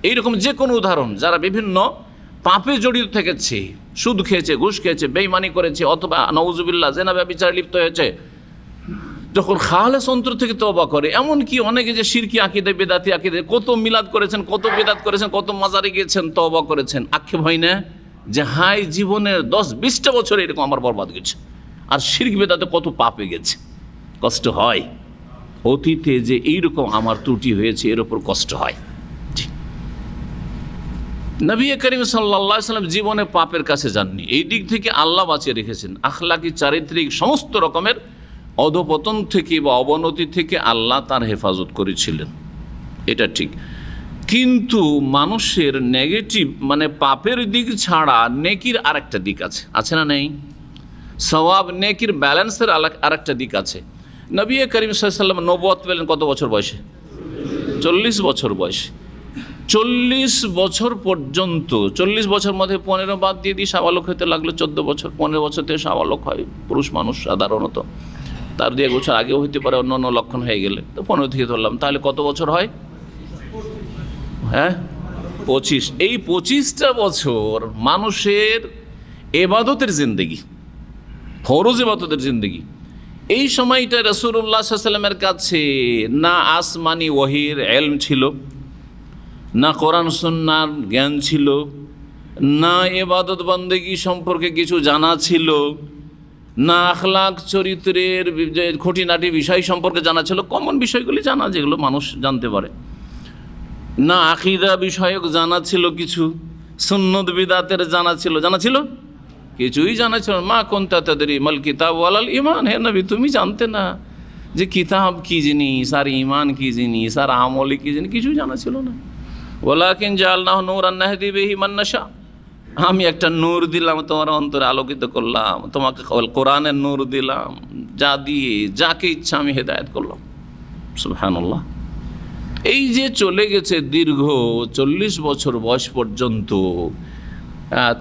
এইরকম যে কোনো উদাহরণ, যারা বিভিন্ন পাপে জড়িত থেকেছে, সুদ খেয়েছে, ঘুষ খেয়েছে, বেঈমানি করেছে, অথবা নাউজুবিল্লাহ জেনা ব্যভিচারে লিপ্ত হয়েছে, যখন খালেস অন্তর থেকে তওবা করে, এমনকি অনেকে যে শিরকি আকীদা, বেদাতি আকীদা, কত মিলাদ করেছেন, কত বেদাত করেছেন, কত মাজারে গিয়েছেন, তওবা করেছেন, আক্ষেপ হয় না যে হাই জীবনের 10-20টা বছর এরকম আমার বরবাদ গেছে, আর শিরক বেদাতে কত পাপে গেছে, কষ্ট হয়। অতীতে যে এইরকম আমার ত্রুটি হয়েছে এর উপর কষ্ট হয়। নবী করিম সাল্লাল্লাহু আলাইহি ওয়াসাল্লাম জীবনে পাপের কাছে যাননি, এই দিক থেকে আল্লাহ বাঁচিয়ে রেখেছেন। আখলাকি, চারিত্রিক সমস্ত রকমের অধপতন থেকে বা অবনতি থেকে আল্লাহ তার হেফাজত করেছিলেন, এটা ঠিক। কিন্তু মানুষের নেগেটিভ মানে পাপের দিক ছাড়া নেকির আরেকটা দিক আছে, আছে না নেই? সওয়াব নেকির ব্যালেন্সের আরেকটা দিক আছে। নবী করিম সাল্লাল্লাহু আলাইহি ওয়াসাল্লাম নবুয়ত পেলেন কত বছর বয়সে? 40 বছর বয়সে। 40 বছর পর্যন্ত, 40 বছর মধ্যে 15 বাদ দিয়ে দিয়ে সাবালক হতে লাগলো 14 বছর। 15 বছর থেকে সাবালক হয় পুরুষ মানুষ সাধারণত, তার 2 বছর আগেও হইতে পারে অন্য অন্য লক্ষণ হয়ে গেলে, তো 15 থেকে ধরলাম, তাহলে কত বছর হয়? হ্যাঁ, 25। এই 25টা বছর মানুষের এবাদতের জিন্দেগি, ফরজ এবাদতের জিন্দেগি। এই সময়টা রাসূলুল্লাহ সাল্লাল্লাহু আলাইহি ওয়াসাল্লামের কাছে না আসমানি ওহীর ইলম ছিল, না কোরআন সুন্নাহর জ্ঞান ছিল, না ইবাদত বন্দেগী সম্পর্কে কিছু জানা ছিল, না আখলাক চরিত্রের খুঁটিনাটি বিষয় সম্পর্কে জানা ছিল, কমন বিষয়গুলি জানা যেগুলো মানুষ জানতে পারে, না আকীদা বিষয়ক জানা ছিল কিছু, সুন্নত বিদাতের জানা ছিল কিছুই জানা ছিল। মা কুনতা তাদরি মাল কিতাব ওয়ালাল ঈমান, হে নবী তুমি জানতে না যে কিতাব কি জিনিস, আর ঈমান কি জিনিস, আর আমল কি জিনিস, কিছুই জানা ছিল না। ওয়ালাকিন জাআলনাহু নূরান নাহদি বিহি মান নাশা, আমি একটা নূর দিলাম তোমার অন্তরে, আলোকিত করলাম তোমাকে, কোরআনের নূর দিলাম, যা দিয়ে যাকে ইচ্ছা আমি হেদায়েত করলাম। সুবহানাল্লাহ। এই যে চলে গেছে দীর্ঘ 40 বছর বয়স পর্যন্ত,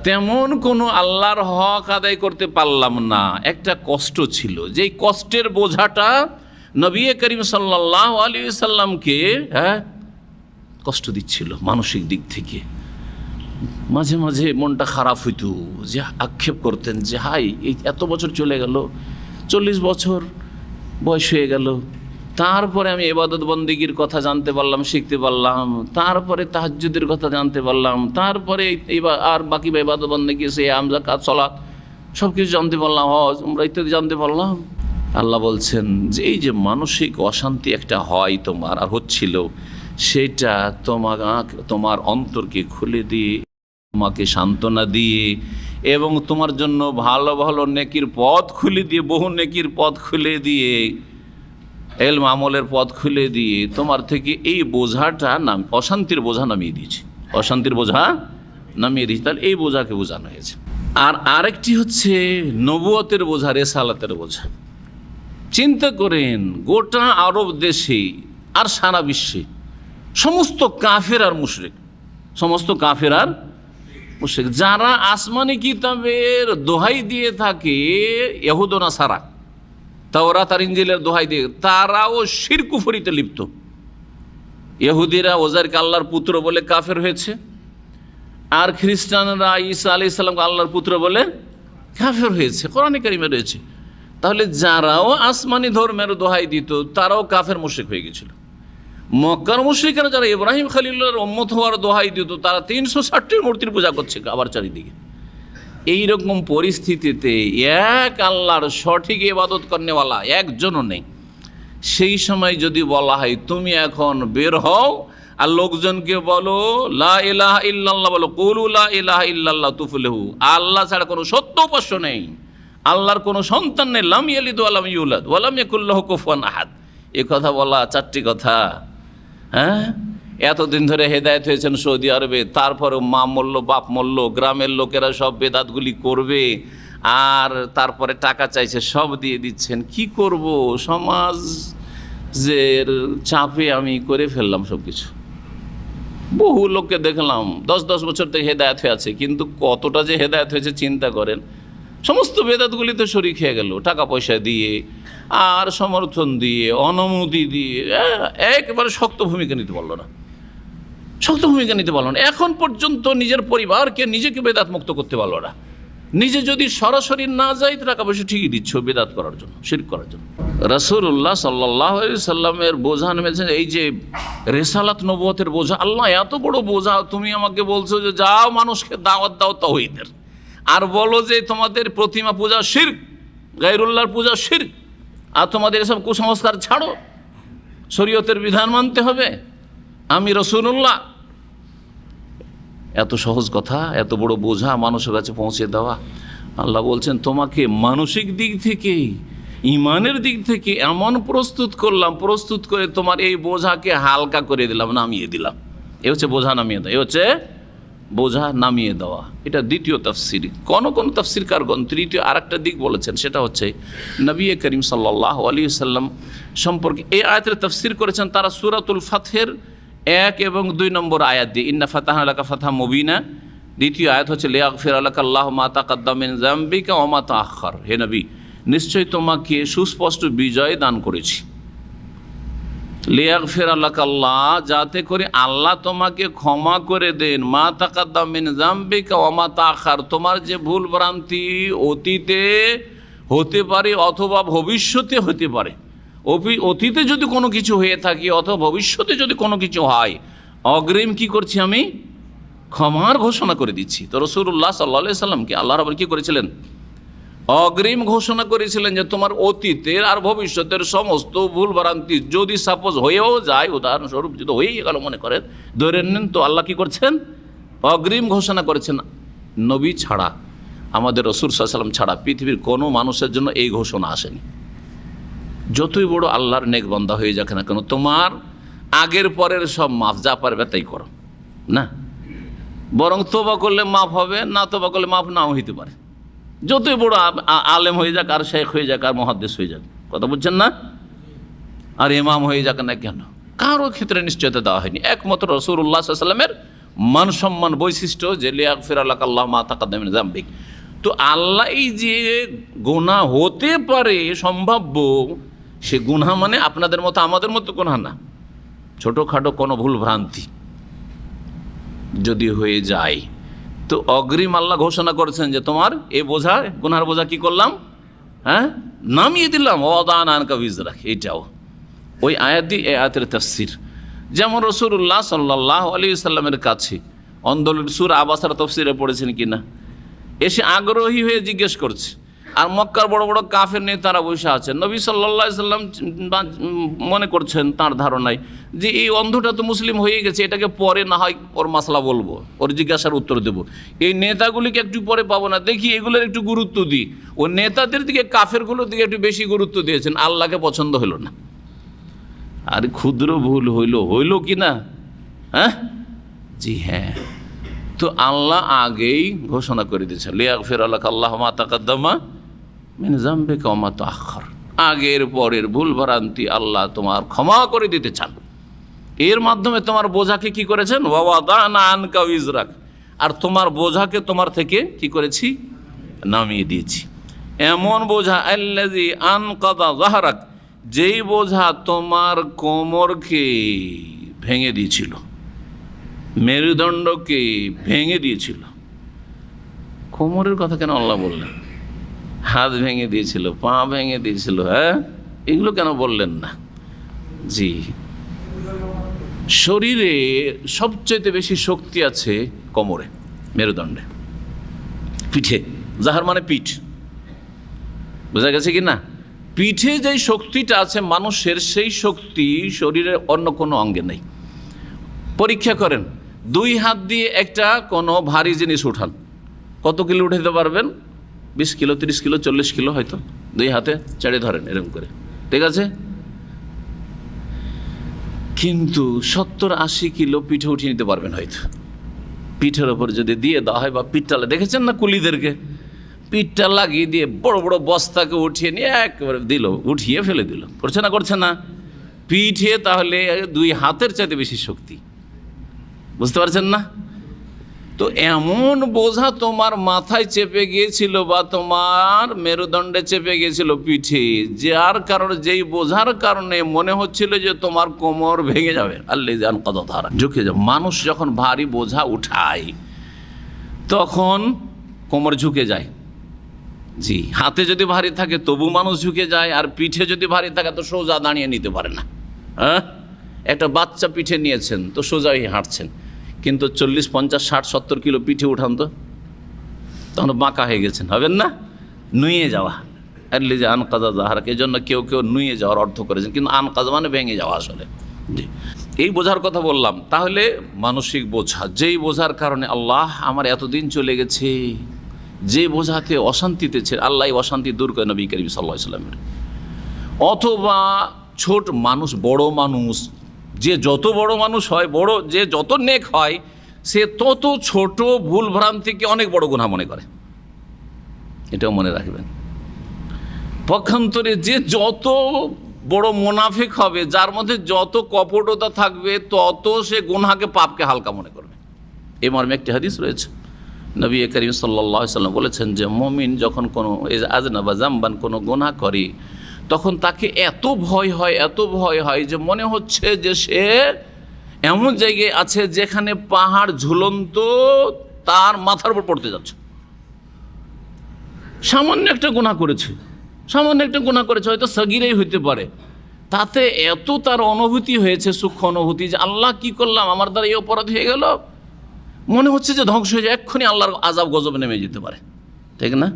তেমন কোনো আল্লাহর হক আদায় করতে পারলাম না, একটা কষ্ট ছিল, যেই কষ্টের বোঝাটা নবী করিম সাল্লাল্লাহু আলাইহি ওয়াসাল্লামকে কষ্ট দিচ্ছিল মানসিক দিক থেকে। মাঝে মাঝে মনটা খারাপ হইতো, যে আক্ষেপ করতেন যে হাই এই এত বছর চলে গেল, 40 বছর বয়স হয়ে গেল, তারপরে আমি ইবাদত বন্দেগীর কথা জানতে পারলাম, শিখতে পারলাম, তারপরে তাহাজ্জুদের কথা জানতে পারলাম, তারপরে আর বাকি ইবাদত বন্দেগী, সিয়াম, যাকাত, সালাত সব কিছু জানতে পারলাম, হজ, উমরা ইত্যাদি জানতে পারলাম। আল্লাহ বলছেন যে এই যে মানসিক অশান্তি একটা হয় তোমার আর হচ্ছিল, সেটা তোমার অন্তরকে খুলে দিয়ে, তোমাকে সান্ত্বনা দিয়ে, এবং তোমার জন্য ভালো ভালো নেকির পথ খুলে দিয়ে, বহু নেকির পথ খুলে দিয়ে, ইলম আমলের পথ খুলে দিয়ে তোমার থেকে এই বোঝাটা অশান্তির বোঝা নামিয়ে দিয়েছে, অশান্তির বোঝা নামিয়ে দিয়েছে। তাহলে এই বোঝাকে বোঝানো হয়েছে। আর আরেকটি হচ্ছে নবুয়তের বোঝা, রেসালাতের বোঝা। চিন্তা করেন, গোটা আরব দেশে আর সারা বিশ্বে সমস্ত কাফের আর মুশরিক, সমস্ত কাফের আর মুশরিক যারা আসমানি কিতাবের দোহাই দিয়ে থাকে, ইহুদ ও নাসারা, তাওরাত আর ইনজিলের দোহাই দিয়ে, তারাও শিরক কুফরিতে লিপ্ত। ইহুদিরা ওজাইরকে আল্লাহর পুত্র বলে কাফের হয়েছে, আর খ্রিস্টানরা ঈসা আলাইহিস সালামকে আল্লাহর পুত্র বলে কাফের হয়েছে, কোরআনে কারিমে রয়েছে। তাহলে যারাও আসমানি ধর্মের দোহাই দিত তারাও কাফের মুশরিক হয়ে গেছিল। মক্কার মুশরিকরা যারা ইব্রাহিম খলিলুল্লাহর উম্মত হওয়ার দোহাই দিত, তারা 360টির মূর্তির পূজা করছে আবার চারিদিকে। এইরকম পরিস্থিতিতে এক আল্লাহর সঠিক ইবাদত করনেওয়ালা একজনও নেই। সেই সময় যদি বলা হয় তুমি এখন বের হও আর লোকজনকে বলো লা ইলাহা ইল্লাল্লাহ, বলো কুলু লা ইলাহা ইল্লাল্লাহ তুফলিহু, আল্লাহ ছাড়া কোনো সত্য উপাস্য নেই, আল্লাহর কোনো সন্তান নেই, লাম ইয়ালিদ ওয়া লাম ইউলাদ ওয়া লাম ইয়াকুল লাহু কুফুয়ান আহাদ। এ কথা বলা 4টি কথা। হ্যাঁ, এতদিন ধরে হেদায়েত হয়েছেন সৌদি আরবে, তারপরেও মা মরল, বাপ মরল, গ্রামের লোকেরা সব বেদাতগুলি করবে, আর তারপরে টাকা চাইছে, সব দিয়ে দিচ্ছেন। কি করব, সমাজের চাপে আমি করে ফেললাম সব কিছু। বহু লোককে দেখলাম 10 বছর থেকে হেদায়েত হয়ে আছে, কিন্তু কতটা যে হেদায়েত হয়েছে চিন্তা করেন। সমস্ত বেদাতগুলিতে শরিক হয়ে গেল, টাকা পয়সা দিয়ে আর সমর্থন দিয়ে অনুমতি দিয়ে একেবারে শক্ত ভূমিকা নিতে পারলো না, শক্ত ভূমিকা নিতে পারলো না। এখন পর্যন্ত নিজের পরিবারকে নিজেকে বেদাত মুক্ত করতে পারলো না। নিজে যদি সরাসরি না যায় টাকা পয়সা ঠিকই দিচ্ছ বেদাত করার জন্য, শিরক করার জন্য। রাসূলুল্লাহ সাল্লাল্লাহু আলাইহি সাল্লামের বোঝা নেমেছেন, এই যে রিসালাত নবুয়তের বোঝা, আল্লাহ এত বড় বোঝা, তুমি আমাকে বলছো যে যাও মানুষকে দাওয়াত দাও তাওহীদের, আর বলো যে তোমাদের প্রতিমা পূজা শিরক, গায়রুল্লাহর পূজা শিরক, আর তোমাদের এসব কুসংস্কার ছাড়ো, শরীয়তের বিধান মানতে হবে, আমি রাসূলুল্লাহ। এত সহজ কথা, এত বড় বোঝা মানুষের কাছে পৌঁছে দেওয়া। আল্লাহ বলছেন তোমাকে মানসিক দিক থেকে, ইমানের দিক থেকে এমন প্রস্তুত করলাম, প্রস্তুত করে তোমার এই বোঝাকে হালকা করে দিলাম, নামিয়ে দিলাম। এ হচ্ছে বোঝা নামিয়ে দেওয়া, এ হচ্ছে বোঝা নামিয়ে দেওয়া। এটা দ্বিতীয় তাফসির। কোন তাফসিরকারগণ তৃতীয় আরেকটা দিক বলেছেন, সেটা হচ্ছে নবী করিম সাল্লাল্লাহু আলাইহি ওয়াসাল্লাম সম্পর্কে এই আয়াতের তাফসির করেছেন তারা সূরাতুল ফাতহের 1 এবং 2 নম্বর আয়াত দিয়ে, ইন্না ফাতাহনা লাকা ফাতহাম মুবিনা। দ্বিতীয় আয়াত হচ্ছে লিয়াগফিরা লাকা আল্লাহু মা তাকাদ্দাম মিন যামবিকা ওয়া মা তাআখার। হে নবী, নিশ্চয়ই তোমাকে সুস্পষ্ট বিজয় দান করেছি। লিয়াগফিরা লাকা আল্লাহ, যাতে করে আল্লাহ তোমাকে ক্ষমা করে দেন, মা তাকাদ্দাম মিন যামবিকা ওয়া মা তাআখার, তোমার যে ভুল ভ্রান্তি অতীতে হতে পারে অথবা ভবিষ্যতে হতে পারে। অতীতে যদি কোনো কিছু হয়ে থাকে অথবা ভবিষ্যতে যদি কোনো কিছু হয়, অগ্রিম কি করছি আমি, ক্ষমার ঘোষণা করে দিচ্ছি। তো রাসূলুল্লাহ সাল্লাল্লাহু আলাইহি সাল্লামকে আল্লাহ রাব্বুল কি করেছিলেন, অগ্রিম ঘোষণা করেছিলেন যে তোমার অতীতের আর ভবিষ্যতের সমস্ত ভুল ভ্রান্তি যদি সাপোজ হয়েও যায়, উদাহরণস্বরূপ যদি হয়েই গেল মনে করেন, ধরে নেন, তো আল্লাহ কি করছেন, অগ্রিম ঘোষণা করেছেন। নবী ছাড়া, আমাদের রাসূল সাল্লাল্লাহু আলাইহি সাল্লাম ছাড়া পৃথিবীর কোনো মানুষের জন্য এই ঘোষণা আসেনি। যতই বড় আল্লাহর নেক বান্দা হয়ে যাক না কেন, তোমার আগের পরের সব মাফ, যা পারবে তাই করো না, বরং তোবা করলে মাফ হবে, না তোবা করলে মাফ নাও হইতে পারে। যতই বড় আলেম হয়ে যাক, আর শেখ হয়ে যাক, আর মুহাদ্দিস হয়ে যাক, কথা বুঝছেন না, আর ইমাম হয়ে যাক না কেন, কারো ক্ষেত্রে নিশ্চয়তা দেওয়া হয়নি। একমাত্র রাসূলুল্লাহ সাল্লাল্লাহু আলাইহি ওয়াসাল্লামের মান সম্মান বৈশিষ্ট্য যে লিয়াগফিরা লাকা আল্লাহু মা তাকাদ্দাম মিন যামবিক। তো আল্লাহ এই যে গুনাহ হতে পারে সম্ভাব্য, সে গুনাহ মানে আপনাদের মতো আমাদের মতো গুনাহ না, ছোটোখাটো কোনো ভুল ভ্রান্তি যদি হয়ে যায়, তো অগ্রিম আল্লাহ ঘোষণা করেছেন যে তোমার এই বোঝা, গুনার বোঝা কি করলাম, হ্যাঁ, নামিয়ে দিলাম। ওয়াদানা আনকা বিজরাক, এটাও ওই আয়াত দিয়ে এই আয়াতের তাফসীর। যেমন রাসূলুল্লাহ সাল্লাল্লাহু আলাইহি সাল্লামের কাছে অন্দরের সূরা আবাসার তাফসীরে পড়েছেন কিনা, এসে আগ্রহী হয়ে জিজ্ঞেস করছে, আর মক্কার বড় বড় কাফের নেতারা বসে আছেন। নবী সাল্লাল্লাহু আলাইহি সাল্লাম মনে করছেন, তার ধারণায় যে এই অন্ধটা তো মুসলিম হয়ে গেছে, এটাকে পরে না হয় ওর মাসলা বলবো, ওর জিজ্ঞাসার উত্তর দেবো, এই নেতাগুলিকে একটু পরে পাবো না, দেখি এগুলোর একটু গুরুত্ব দিই। ও নেতাদের দিকে, কাফেরগুলোর দিকে একটু বেশি গুরুত্ব দিয়েছেন, আল্লাহকে পছন্দ হলো না। আর ক্ষুদ্র ভুল হইল কি না, হ্যাঁ, জি হ্যাঁ। তো আল্লাহ আগেই ঘোষণা করে দিয়েছেন, লিয়াগফিরা লাকা আল্লাহু মা তাকাদ্দামা মিন যামবিকা ওয়া মা তাআখার, আগের পরের ভুল ভ্রান্তি আল্লাহ তোমার ক্ষমা করে দিতে চান। এর মাধ্যমে তোমার বোঝাকে কি করেছেন, ওয়া ওয়াদানা আনকা বিজরাক, আর তোমার বোঝাকে তোমার থেকে কি করেছি, নামিয়ে দিয়েছি। এমন বোঝা আল্লাযী আনকাযা যাহরাক, যেই বোঝা তোমার কোমরকে ভেঙে দিয়েছিল, মেরুদণ্ডকে ভেঙে দিয়েছিল। কোমরের কথা কেন আল্লাহ বললেন, হাত ভেঙে দিয়েছিল, পা ভেঙে দিয়েছিল, হ্যাঁ, এগুলো কেন বললেন না? জি, শরীরে সবচেয়ে বেশি শক্তি আছে কোমরে, মেরুদণ্ডে, পিঠে, যাহার মানে পিঠ, বোঝা গেছে কি না? পিঠে যেই শক্তিটা আছে মানুষের, সেই শক্তি শরীরের অন্য কোনো অঙ্গে নেই। পরীক্ষা করেন, 2 হাত দিয়ে একটা কোনো ভারী জিনিস উঠান, কত কিলো উঠাতে পারবেন? 20 কিলো, 30 কিলো, 40 কিলো হয়তো 2 হাতে চেড়ে ধরেন এরকম করে, ঠিক আছে। কিন্তু 70-80 কিলো পিঠে উঠিয়ে নিতে পারবেন হয়তো। পিঠের ওপর যদি দিয়ে দেওয়া হয়, বা পিঠটালে দেখেছেন না কুলিদেরকে, পিঠটা লাগিয়ে দিয়ে বড় বড় বস্তাকে উঠিয়ে নিয়ে একেবারে দিল, উঠিয়ে ফেলে দিল, করছে না, করছে না? পিঠে তাহলে 2 হাতের চাইতে বেশি শক্তি, বুঝতে পারছেন না? তো এমন বোঝা তোমার মাথায় চেপে গিয়েছিল বা তোমার মেরুদণ্ডে চেপে গিয়েছিল পিঠে, যার কারণে, যেই বোঝার কারণে মনে হচ্ছিল যে তোমার কোমর ভেঙে যাবে। আল্লাহ জান কত ধারা ঝুঁকে যাবে। মানুষ যখন ভারী বোঝা উঠায় তখন কোমর ঝুঁকে যায়। জি, হাতে যদি ভারী থাকে তবু মানুষ ঝুঁকে যায়, আর পিঠে যদি ভারী থাকে তো সোজা দাঁড়িয়ে নিতে পারে না। হ্যাঁ, একটা বাচ্চা পিঠে নিয়েছেন তো সোজাই হাঁটছেন, কিন্তু 40, 50, 60, 70 কিলো পিঠে উঠান তো তখন বাঁকা হয়ে গেছেন, হবেন না? নুয়ে যাওয়া, আল্লি যে আনকাজা জাহার, এই জন্য কেউ কেউ নুয়ে যাওয়ার অর্থ করেছেন, কিন্তু আনকাজা মানে ভেঙে যাওয়া আসলে। জি, এই বোঝার কথা বললাম। তাহলে মানসিক বোঝা, যেই বোঝার কারণে আল্লাহ আমার এতদিন চলে গেছে, যে বোঝাতে অশান্তিতে ছিল, আল্লাহ অশান্তি দূর করে নবী করিম সাল্লাল্লাহু আলাইহি ওয়াসাল্লামের। অথবা ছোট মানুষ, বড় মানুষ, যে যত বড় মানুষ হয়, বড় যে যত নেক হয়, সে তত ছোট ভুল ভ্রান্তিকে অনেক বড় গুনাহ মনে করে, এটাও মনে রাখবেন। পক্ষান্তরে যে যত বড় মুনাফিক হবে, যার মধ্যে যত কপটতা থাকবে, তত সে গুনাহকে, পাপকে হালকা মনে করবে। এই মর্মে একটি হাদিস রয়েছে, নবী করিম সাল্লাল্লাহু আলাইহি ওয়াসাল্লাম বলেছেন যে মুমিন যখন কোনো আজনাবা জামবান কোনো গুনাহ করে, তখন তাকে এত ভয় হয়, এত ভয় হয় যে মনে হচ্ছে যে সে এমন জায়গায় আছে যেখানে পাহাড় ঝুলন্ত তার মাথার উপর পড়তে যাচ্ছে। সামান্য একটা গুনাহ করেছে, সামান্য একটা গুনাহ করেছে, হয়তো সগীরাই হইতে পারে, তাতে এত তার অনুভূতি হয়েছে, সূক্ষ্ম অনুভূতি, যে আল্লাহ কি করলাম, আমার দ্বারা এই অপরাধ হয়ে গেল, মনে হচ্ছে যে ধ্বংস হয়ে যায়, এক্ষুনি আল্লাহর আযাব গজব নেমে যেতে পারে, ঠিক না?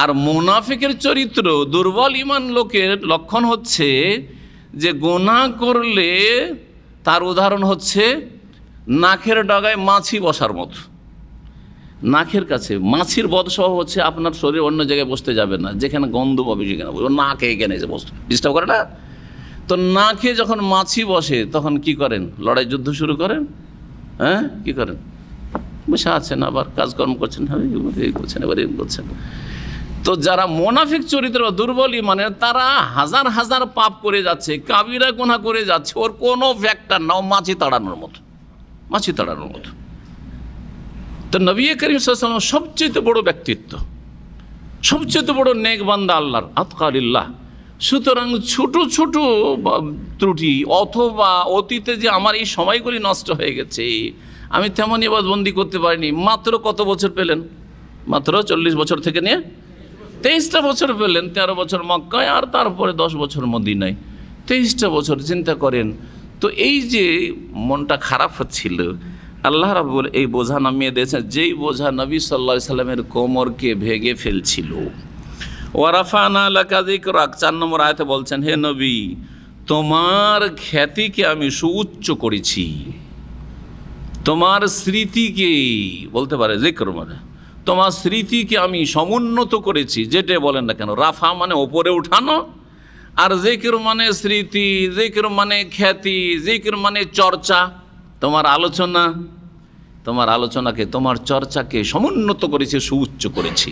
আর মুনাফিকের চরিত্র, দুর্বল ঈমান লোকের লক্ষণ হচ্ছে যে গুনাহ করলে তার উদাহরণ হচ্ছে নাকের ডগায় মাছি বসার মতো। নাকের কাছে মাছির বদস্বভাব হচ্ছে আপনার শরীর অন্য জায়গায় বসতে যাবে না, যেখানে গন্ধ পাবে সেখানে বসবে, নাকে এখানে এসে বসতে ডিস্টার্ব করে না। তো নাকে যখন মাছি বসে তখন কি করেন? লড়াই যুদ্ধ শুরু করেন। হ্যাঁ, কি করেন? বসে আছেন, আবার কাজকর্ম করছেন, হ্যাঁ এই করছেন, এবার এই করছেন। তো যারা মুনাফিক চরিত্র বা দুর্বল ঈমানের, তারা হাজার হাজার পাপ করে যাচ্ছে, কাবিরা গুনাহ করে যাচ্ছে, ওর কোনো ফ্যাক্টর নাও, মাছি তাড়ানোর মতো, মাছি তাড়ানোর মতো। তো নবী করিম সাল্লাল্লাহু আলাইহি ওয়াসাল্লাম সবচেয়ে বড় ব্যক্তিত্ব, সবচেয়ে বড় নেক বান্দা আল্লাহর, আতকারিল্লাহ। সুতরাং ছোট ছোট ত্রুটি অথবা অতীতে যে আমার এই সময়গুলি নষ্ট হয়ে গেছে, আমি তেমন ইবাদতবন্দি করতে পারিনি, মাত্র কত বছর পেলেন? মাত্র 40 বছর থেকে নিয়ে 23টা বছর পেলেন। 13 বছর মক্কায় আর তারপরে 10 বছর মদিনায়, 23টা বছর। চিন্তা করেন তো, এই যে মনটা খারাপ হচ্ছিল, আল্লাহ রাব্বুল এই বোঝা নামিয়ে দিয়েছেন, যেই বোঝা নবী সাল্লাল্লাহু আলাইহি সাল্লামের কোমরকে ভেঙে ফেলছিল। ওয়ারাফানা লাকা যিকরাক, 4 নম্বর আয়াতে বলছেন, হে নবী, তোমার খ্যাতিকে আমি সুউচ্চ করেছি, তোমার স্মৃতিকে, বলতে পারে যিকর মানে তোমার স্মৃতিকে আমি সমুন্নত করেছি। যেটা বলেন না কেন, রাফা মানে ওপরে উঠানো, আর যিকর মানে স্মৃতি, যিকর মানে খ্যাতি, যিকর মানে চর্চা। তোমার আলোচনা, তোমার আলোচনাকে, তোমার চর্চাকে সমুন্নত করেছি, সুউচ্চ করেছি।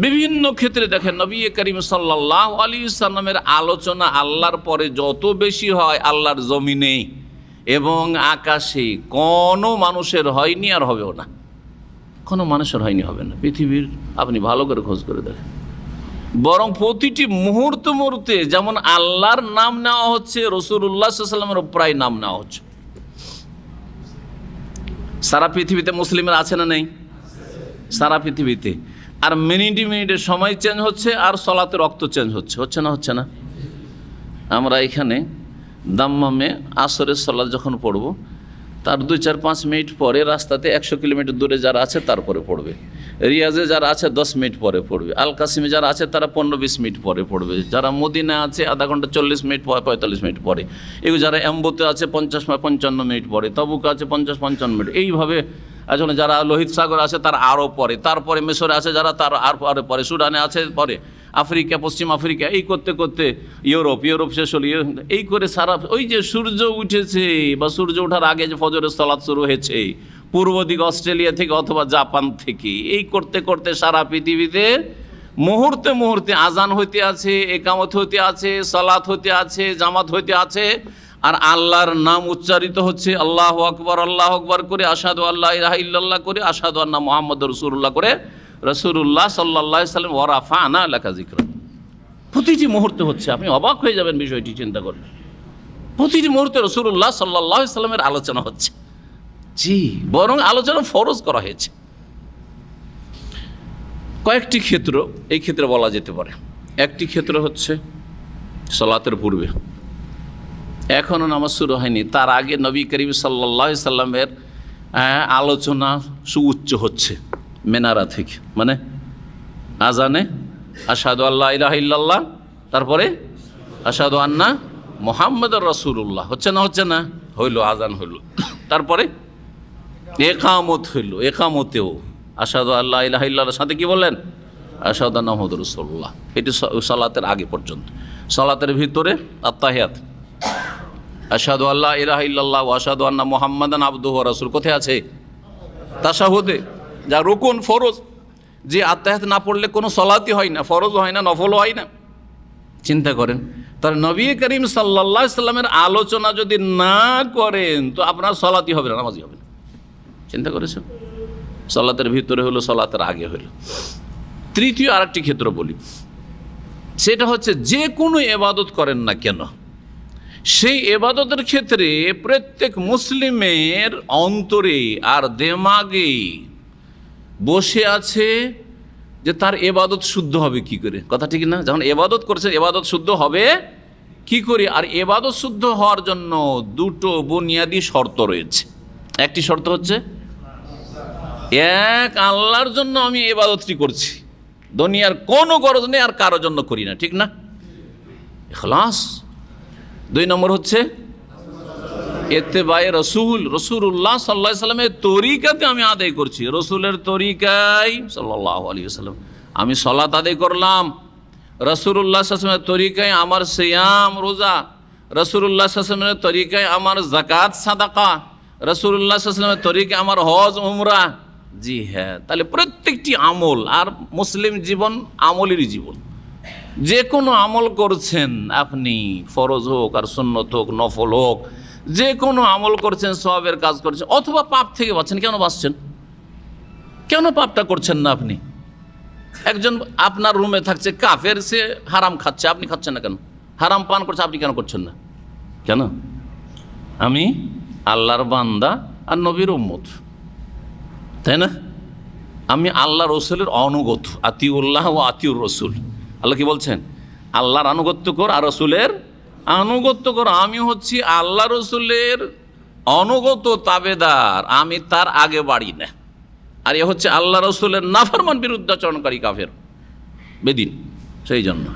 বিভিন্ন ক্ষেত্রে দেখেন নবী করিম সাল্লাল্লাহু আলাইহি ওয়াসাল্লামের আলোচনা আল্লাহর পরে যত বেশি হয়, আল্লাহর জমিনে এবং আকাশে কোনো মানুষের হয়নি, আর হবেও না, কোনো মানুষের হয়নি, হবে না পৃথিবীর। আপনি ভালো করে খোঁজ করে দেখেন, বরং প্রতিটি মুহূর্তে মুহূর্তে যেমন আল্লাহর নাম নেওয়া হচ্ছে, রাসূলুল্লাহ সাল্লাল্লাহু আলাইহি ওয়াসাল্লামের প্রায় নাম নেওয়া হচ্ছে। সারা পৃথিবীতে মুসলিমের আছে না নেই? সারা পৃথিবীতে। আর মিনিটে মিনিটে সময় চেঞ্জ হচ্ছে, আর সলাতে রক্ত চেঞ্জ হচ্ছে, হচ্ছে না? হচ্ছে না? আমরা এখানে দাম্মামে আসরের সলাত যখন পড়ব, তার 2-4-5 মিনিট পরে রাস্তাতে 100 কিলোমিটার দূরে যারা আছে তারপরে পড়বে, রিয়াজে যারা আছে 10 মিনিট পরে পড়বে, আল কাসিমে যারা আছে তারা 15-20 মিনিট পরে পড়বে, যারা মদিনা আছে আধা ঘন্টা 40 মিনিট পরে, 45 মিনিট পরে, এগুলো যারা এম্বোতে আছে 50-55 মিনিট পরে, তবুক আছে 50-55 মিনিট, এইভাবে। আসলে যারা লোহিত সাগর আছে তার আরও পরে, তারপরে মিশরে আছে যারা, তার আর পরে, সুডানে আছে পরে, আফ্রিকা, পশ্চিম আফ্রিকা, এই করতে করতে ইউরোপ শেষ হল, এই করে সারা। ওই যে সূর্য উঠেছে বা সূর্য ওঠার আগে যে ফজরের সালাত শুরু হয়েছে পূর্ব দিক অস্ট্রেলিয়া থেকে অথবা জাপান থেকে, এই করতে করতে সারা পৃথিবীতে মুহূর্তে মুহূর্তে আজান হইতে আছে, একামত হইতে আছে, সালাত হইতে আছে, জামাত হইতে আছে, আর আল্লাহর নাম উচ্চারিত হচ্ছে আল্লাহু আকবার করে, আশহাদু আল্লা ইলাহা ইল্লাল্লাহ করে, আশহাদু আন্না মুহাম্মাদুর রাসূলুল্লাহ করে, রাসূলুল্লাহ সাল্লাল্লাহু আলাইহি সাল্লাম ওয়া রাফা'না লাকা যিকরা। প্রতিটি মুহূর্তে হচ্ছে, আপনি অবাক হয়ে যাবেন বিষয়টি চিন্তা করলে। প্রতিটি মুহূর্তে রাসূলুল্লাহ সাল্লাল্লাহু আলাইহি সাল্লামের আলোচনা হচ্ছে। জি, বরং আলোচনা ফরজ করা হয়েছে। কয়েকটি ক্ষেত্র এই ক্ষেত্রে বলা যেতে পারে। একটি ক্ষেত্র হচ্ছে সালাতের পূর্বে, এখনও নামাজ শুরু হয়নি, তার আগে নবী করিম সাল্লাল্লাহু আলাইহি সাল্লামের আলোচনা সুউচ্চ হচ্ছে মেনারা থেকে, মানে আজানে আশহাদু আল্লা ইলাহা ইল্লাল্লাহ, তারপরে আশহাদু আন্না মুহাম্মাদুর রাসূলুল্লাহ, হচ্ছে না হচ্ছে না? হইল, আজান হইল, তারপরে একামত হইল, একামতেও আশহাদু আল্লা ইলাহা ইল্লাল্লাহর সাথে কি বললেন? আশহাদু আন্না মুহাম্মাদুর রাসূলুল্লাহ। এটি সালাতের আগে পর্যন্ত। সালাতের ভিতরে আত্তাহিয়াত, আশহাদু আল্লা ইলাহা ইল্লাল্লাহ ওয়া আশহাদু আন্না মুহাম্মাদান আবদুহু ওয়া রাসূলুহু, কোথায় আছে? তাশাহুদে, যা রুকুন ফরজ। যে আত্তাহিয়াত না পড়লে কোনো সালাতই হয় না, ফরজ হয় না, নফলও হয় না। চিন্তা করেন, তার নবী করিম সাল্লাল্লাহু আলাইহি সাল্লামের আলোচনা যদি না করেন তো আপনার সালাতই হবে না, নামাজই হবে না। চিন্তা করেছেন? সালাতের ভিতরে হলো, সালাতের আগে হলো। তৃতীয় আরেকটি ক্ষেত্র বলি, সেটা হচ্ছে যে কোনো ইবাদত করেন না কেন, সেই ইবাদতের ক্ষেত্রে প্রত্যেক মুসলিমের অন্তরে আর দেমাগে বসে আছে যে তার ইবাদত শুদ্ধ হবে কি করে। কথা ঠিক না? যখন ইবাদত করছেন, ইবাদত শুদ্ধ হবে কি করে? আর ইবাদত শুদ্ধ হওয়ার জন্য দুটো বুনিয়াদি শর্ত রয়েছে। একটি শর্ত হচ্ছে, এক আল্লাহর জন্য আমি ইবাদতটি করছি, দুনিয়ার কোনো গরজ নেই আর কারোর জন্য করি না, ঠিক না? ইখলাস। দুই নম্বর হচ্ছে ইত্তেবায়ে রাসূল, রাসূলুল্লাহ সাল্লাল্লাহু আলাইহি সাল্লামের তরিকাতে আমি আদায় করছি। রাসূলের তরিকায় সাল্লাল্লাহু আলাইহি ওয়াসাল্লাম আমি সালাত আদায় করলাম, রাসূলুল্লাহ সাল্লাল্লাহু আলাইহি ওয়াসাল্লামের তরিকায় আমার সিয়াম রোজা, রাসূলুল্লাহ সাল্লাল্লাহু আলাইহি ওয়াসাল্লামের তরিকায় আমার যাকাত সাদাকা, রাসূলুল্লাহ সাল্লাল্লাহু আলাইহি ওয়াসাল্লামের তরিকায় আমার হজ উমরা। জি হ্যাঁ, তাহলে প্রত্যেকটি আমল, আর মুসলিম জীবন আমলেরই জীবন। যে কোনো আমল করছেন আপনি, ফরজ হোক আর সুন্নত হোক, নফল হোক, যে কোনো আমল করছেন, সওয়াবের কাজ করছেন, অথবা পাপ থেকে বাঁচছেন। কেন বাঁচছেন? কেন পাপটা করছেন না আপনি? একজন আপনার রুমে থাকছে কাফের, সে হারাম খাচ্ছে, আপনি খাচ্ছেন না কেন? হারাম পান করছে, আপনি কেন করছেন না? কেন? আমি আল্লাহর বান্দা আর নবীর উম্মত, তাই না? আমি আল্লাহ রসুলের অনুগত, আতিউল্লাহ ও আতিউর রসুল। আল্লাহ কি বলছেন? আল্লাহর আনুগত্য কর আর রসুলের আনুগত্য কর। আমি হচ্ছি আল্লাহ রসুলের অনুগত তাবেদার, আমি তার আগে বাড়ি না। আর এ হচ্ছে আল্লাহ রসুলের নাফরমান বিরুদ্ধাচরণকারী কাফের বেদিন। সেই জন্য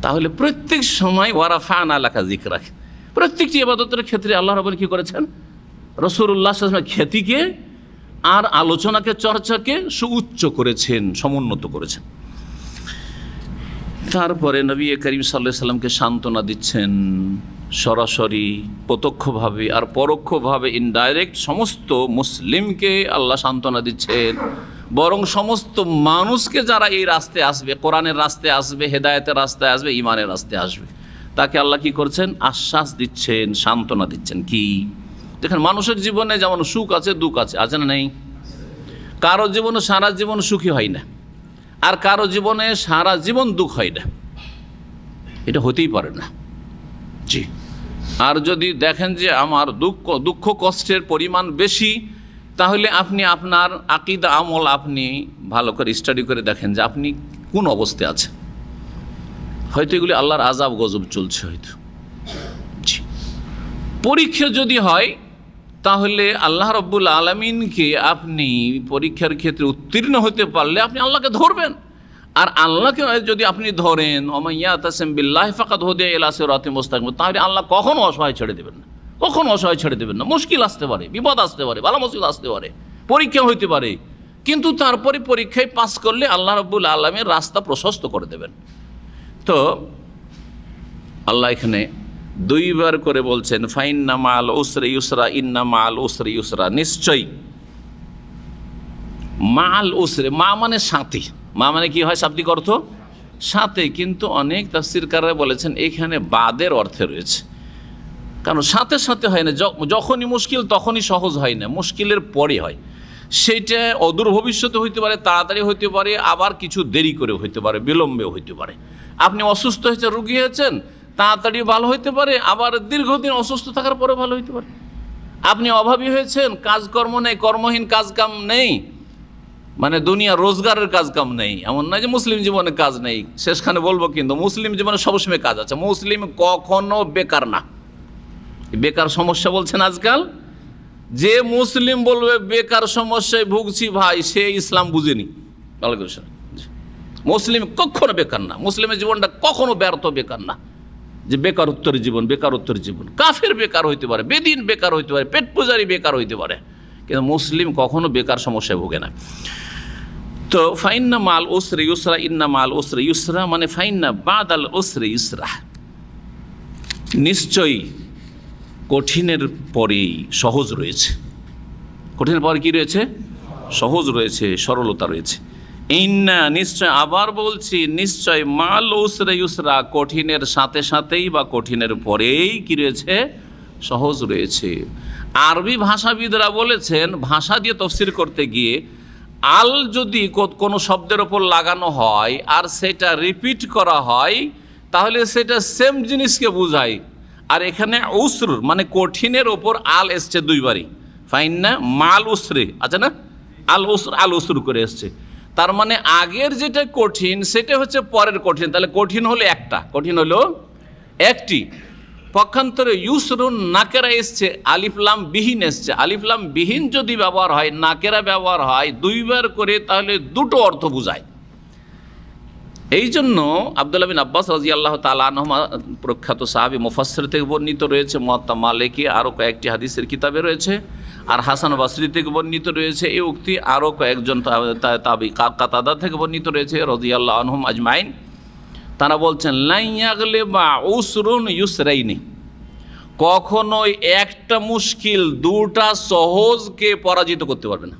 তাহলে প্রত্যেক সময় ওয়ারাফা'না লাকা যিকরাক, প্রত্যেকটি ইবাদতের ক্ষেত্রে আল্লাহ রাব্বুল কি করেছেন? রাসূলুল্লাহ সাল্লাল্লাহু আলাইহি ওয়াসাল্লাম খ্যাতিকে আর আলোচনাকে, চর্চাকে সুউচ্চ করেছেন, সমুন্নত করেছেন। তারপরে নবী করিম সাল্লাল্লাহু আলাইহি সাল্লামকে সান্ত্বনা দিচ্ছেন সরাসরি, প্রত্যক্ষভাবে আর পরোক্ষভাবে, ইনডাইরেক্ট সমস্ত মুসলিমকে আল্লাহ সান্ত্বনা দিচ্ছেন। বরং সমস্ত মানুষকে যারা এই রাস্তায় আসবে, কোরআনের রাস্তায় আসবে, হেদায়েতের রাস্তায় আসবে, ইমানের রাস্তায় আসবে, তাকে আল্লাহ কি করছেন? আশ্বাস দিচ্ছেন, সান্ত্বনা দিচ্ছেন। কি? দেখেন, মানুষের জীবনে যেমন সুখ আছে, দুঃখ আছে, আছে না নেই? কারো জীবনে সারা জীবন সুখী হয় না, আর কারো জীবনে সারা জীবন দুঃখ হয় না। এটা হতেই পারে না। জি। আর যদি দেখেন যে আমার দুঃখ কষ্টের পরিমাণ বেশি, তাহলে আপনি আপনার আকীদা আমল আপনি ভালো করে স্টাডি করে দেখেন যে আপনি কোন অবস্থায় আছেন। হয়তো এগুলি আল্লাহর আযাব গজব চলছে হয়তো। জি। পরীক্ষা যদি হয়, তাহলে আল্লাহ রাব্বুল আলামিনকে আপনি পরীক্ষার ক্ষেত্রে উত্তীর্ণ হতে পারলে আপনি আল্লাহকে ধরবেন। আর আল্লাহকে যদি আপনি ধরেন, ওমাইয়াতাসিম বিল্লাহি ফাকাদ হুদিয়া ইলা সিরাতিন মুস্তাকিম, তাহলে আল্লাহ কখনো অসহায় ছেড়ে দেবেন না, কখনো অসহায় ছেড়ে দেবেন না। মুশকিল আসতে পারে, বিপদ আসতে পারে, বালা মুসিবত আসতে পারে, পরীক্ষা হইতে পারে, কিন্তু তারপরে পরীক্ষায় পাস করলে আল্লাহ রাব্বুল আলামিন রাস্তা প্রশস্ত করে দেবেন। তো আল্লাহ এখানে দুইবার করে বলছেন, ফাইন্না মাল উসরি ইউসরা, ইন্না মাল উসরি ইউসরা। নিশ্চয়ই মাল উসরে, মা মানে সাথে, মা মানে কি হয় শাব্দিক অর্থ? সাথে। কিন্তু অনেক তাফসীরকাররা বলেছেন এখানে বাদের অর্থে রয়েছে। কারণ সাথে সাথে হয় না, যখনই মুশকিল তখনই সহজ হয় না, মুশকিলের পরে হয়। সেইটা অদূর ভবিষ্যতে হইতে পারে, তাড়াতাড়ি হইতে পারে, আবার কিছু দেরি করে হইতে পারে, বিলম্বেও হইতে পারে। আপনি অসুস্থ হয়েছেন, রুগী হয়েছেন, তাড়াতাড়ি ভালো হইতে পারে, আবার দীর্ঘদিন অসুস্থ থাকার পরে ভালো হইতে পারে। আপনি অভাবী হয়েছেন, কাজকর্ম নেই, কর্মহীন, কাজকাম নেই, মানে দুনিয়া রোজগারের কাজকাম নেই, এমন নয় যে মুসলিম জীবনে কাজ নেই। শেষখানে বলবো, কিন্তু মুসলিম জীবনে সবসময় কাজ আছে। মুসলিম কখনো বেকার না। বেকার সমস্যা বলছেন আজকাল, যে মুসলিম বলবে বেকার সমস্যায় ভুগছি ভাই, সে ইসলাম বুঝেনি। মুসলিম কখনো বেকার না, মুসলিমের জীবনটা কখনো ব্যর্থ, বেকার না, যে বেকারোত্তর জীবন, বেকারোত্তর জীবন। কাফের বেকার হইতে পারে, বেদিন বেকার হইতে পারে, পেট পূজারি বেকার হইতে পারে, কিন্তু মুসলিম কখনো বেকার সমস্যায় ভোগে না। তো ফাইন্না মাল উসরি ইউসরা, ইন্না মাল উসরি ইউসরা, মানে ফাইন্না বাদাল উসরি ইউসরা, নিশ্চয়ই কঠিনের পরেই সহজ রয়েছে। কঠিনের পরে কি রয়েছে? সহজ রয়েছে, সরলতা রয়েছে। ইন্না, নিশ্চয়, আবার বলছি নিশ্চয়, মাল উসরা ইউসরা, কঠিনের সাথে সাথেই বা কঠিনের পরেই কি রয়েছে? সহজ রয়েছে। আরবি ভাষাবিদরা বলেছেন, ভাষা দিয়ে তফসির করতে গিয়ে আল যদি কোনো শব্দের ওপর লাগানো হয় আর সেটা রিপিট করা হয়, তাহলে সেটা সেম জিনিসকে বোঝায়। আর এখানে উসর মানে কঠিনের ওপর আল এসছে দুইবারই। ফাইন্না মাল উসরে আছে না, আল উসর করে এসছে। তার মানে আগের যেটা কঠিন সেটা হচ্ছে পরের কঠিন। তাহলে কঠিন হলো একটা, কঠিন হলো একটি। পক্ষান্তরে ইউসরুন নাকেরা এসছে, আলিফলাম বিহীন এসছে। আলিফলাম বিহীন যদি ব্যবহার হয়, নাকেরা ব্যবহার হয় দুইবার করে, তাহলে দুটো অর্থ বোঝায়। এই জন্য আব্দুল্লাহ বিন আব্বাস রাদিয়াল্লাহু তাআলা আনহুমা, প্রখ্যাত সাহাবী, মুফাসসির থেকে বর্ণিত রয়েছে, মুয়াত্তা মালিকি আরও কয়েকটি হাদিসের কিতাবে রয়েছে, আর হাসান বাসরি থেকে বর্ণিত রয়েছে এই উক্তি, আরও কয়েকজন তাবি কাতাদা থেকে বর্ণিত রয়েছে রাদিয়াল্লাহু আনহুম আজমাইন। তারা বলছেন লা ইয়াগলিবা উসরুন ইউসরাইনি, কখনোই একটা মুশকিল দুটা সহজকে পরাজিত করতে পারবে না।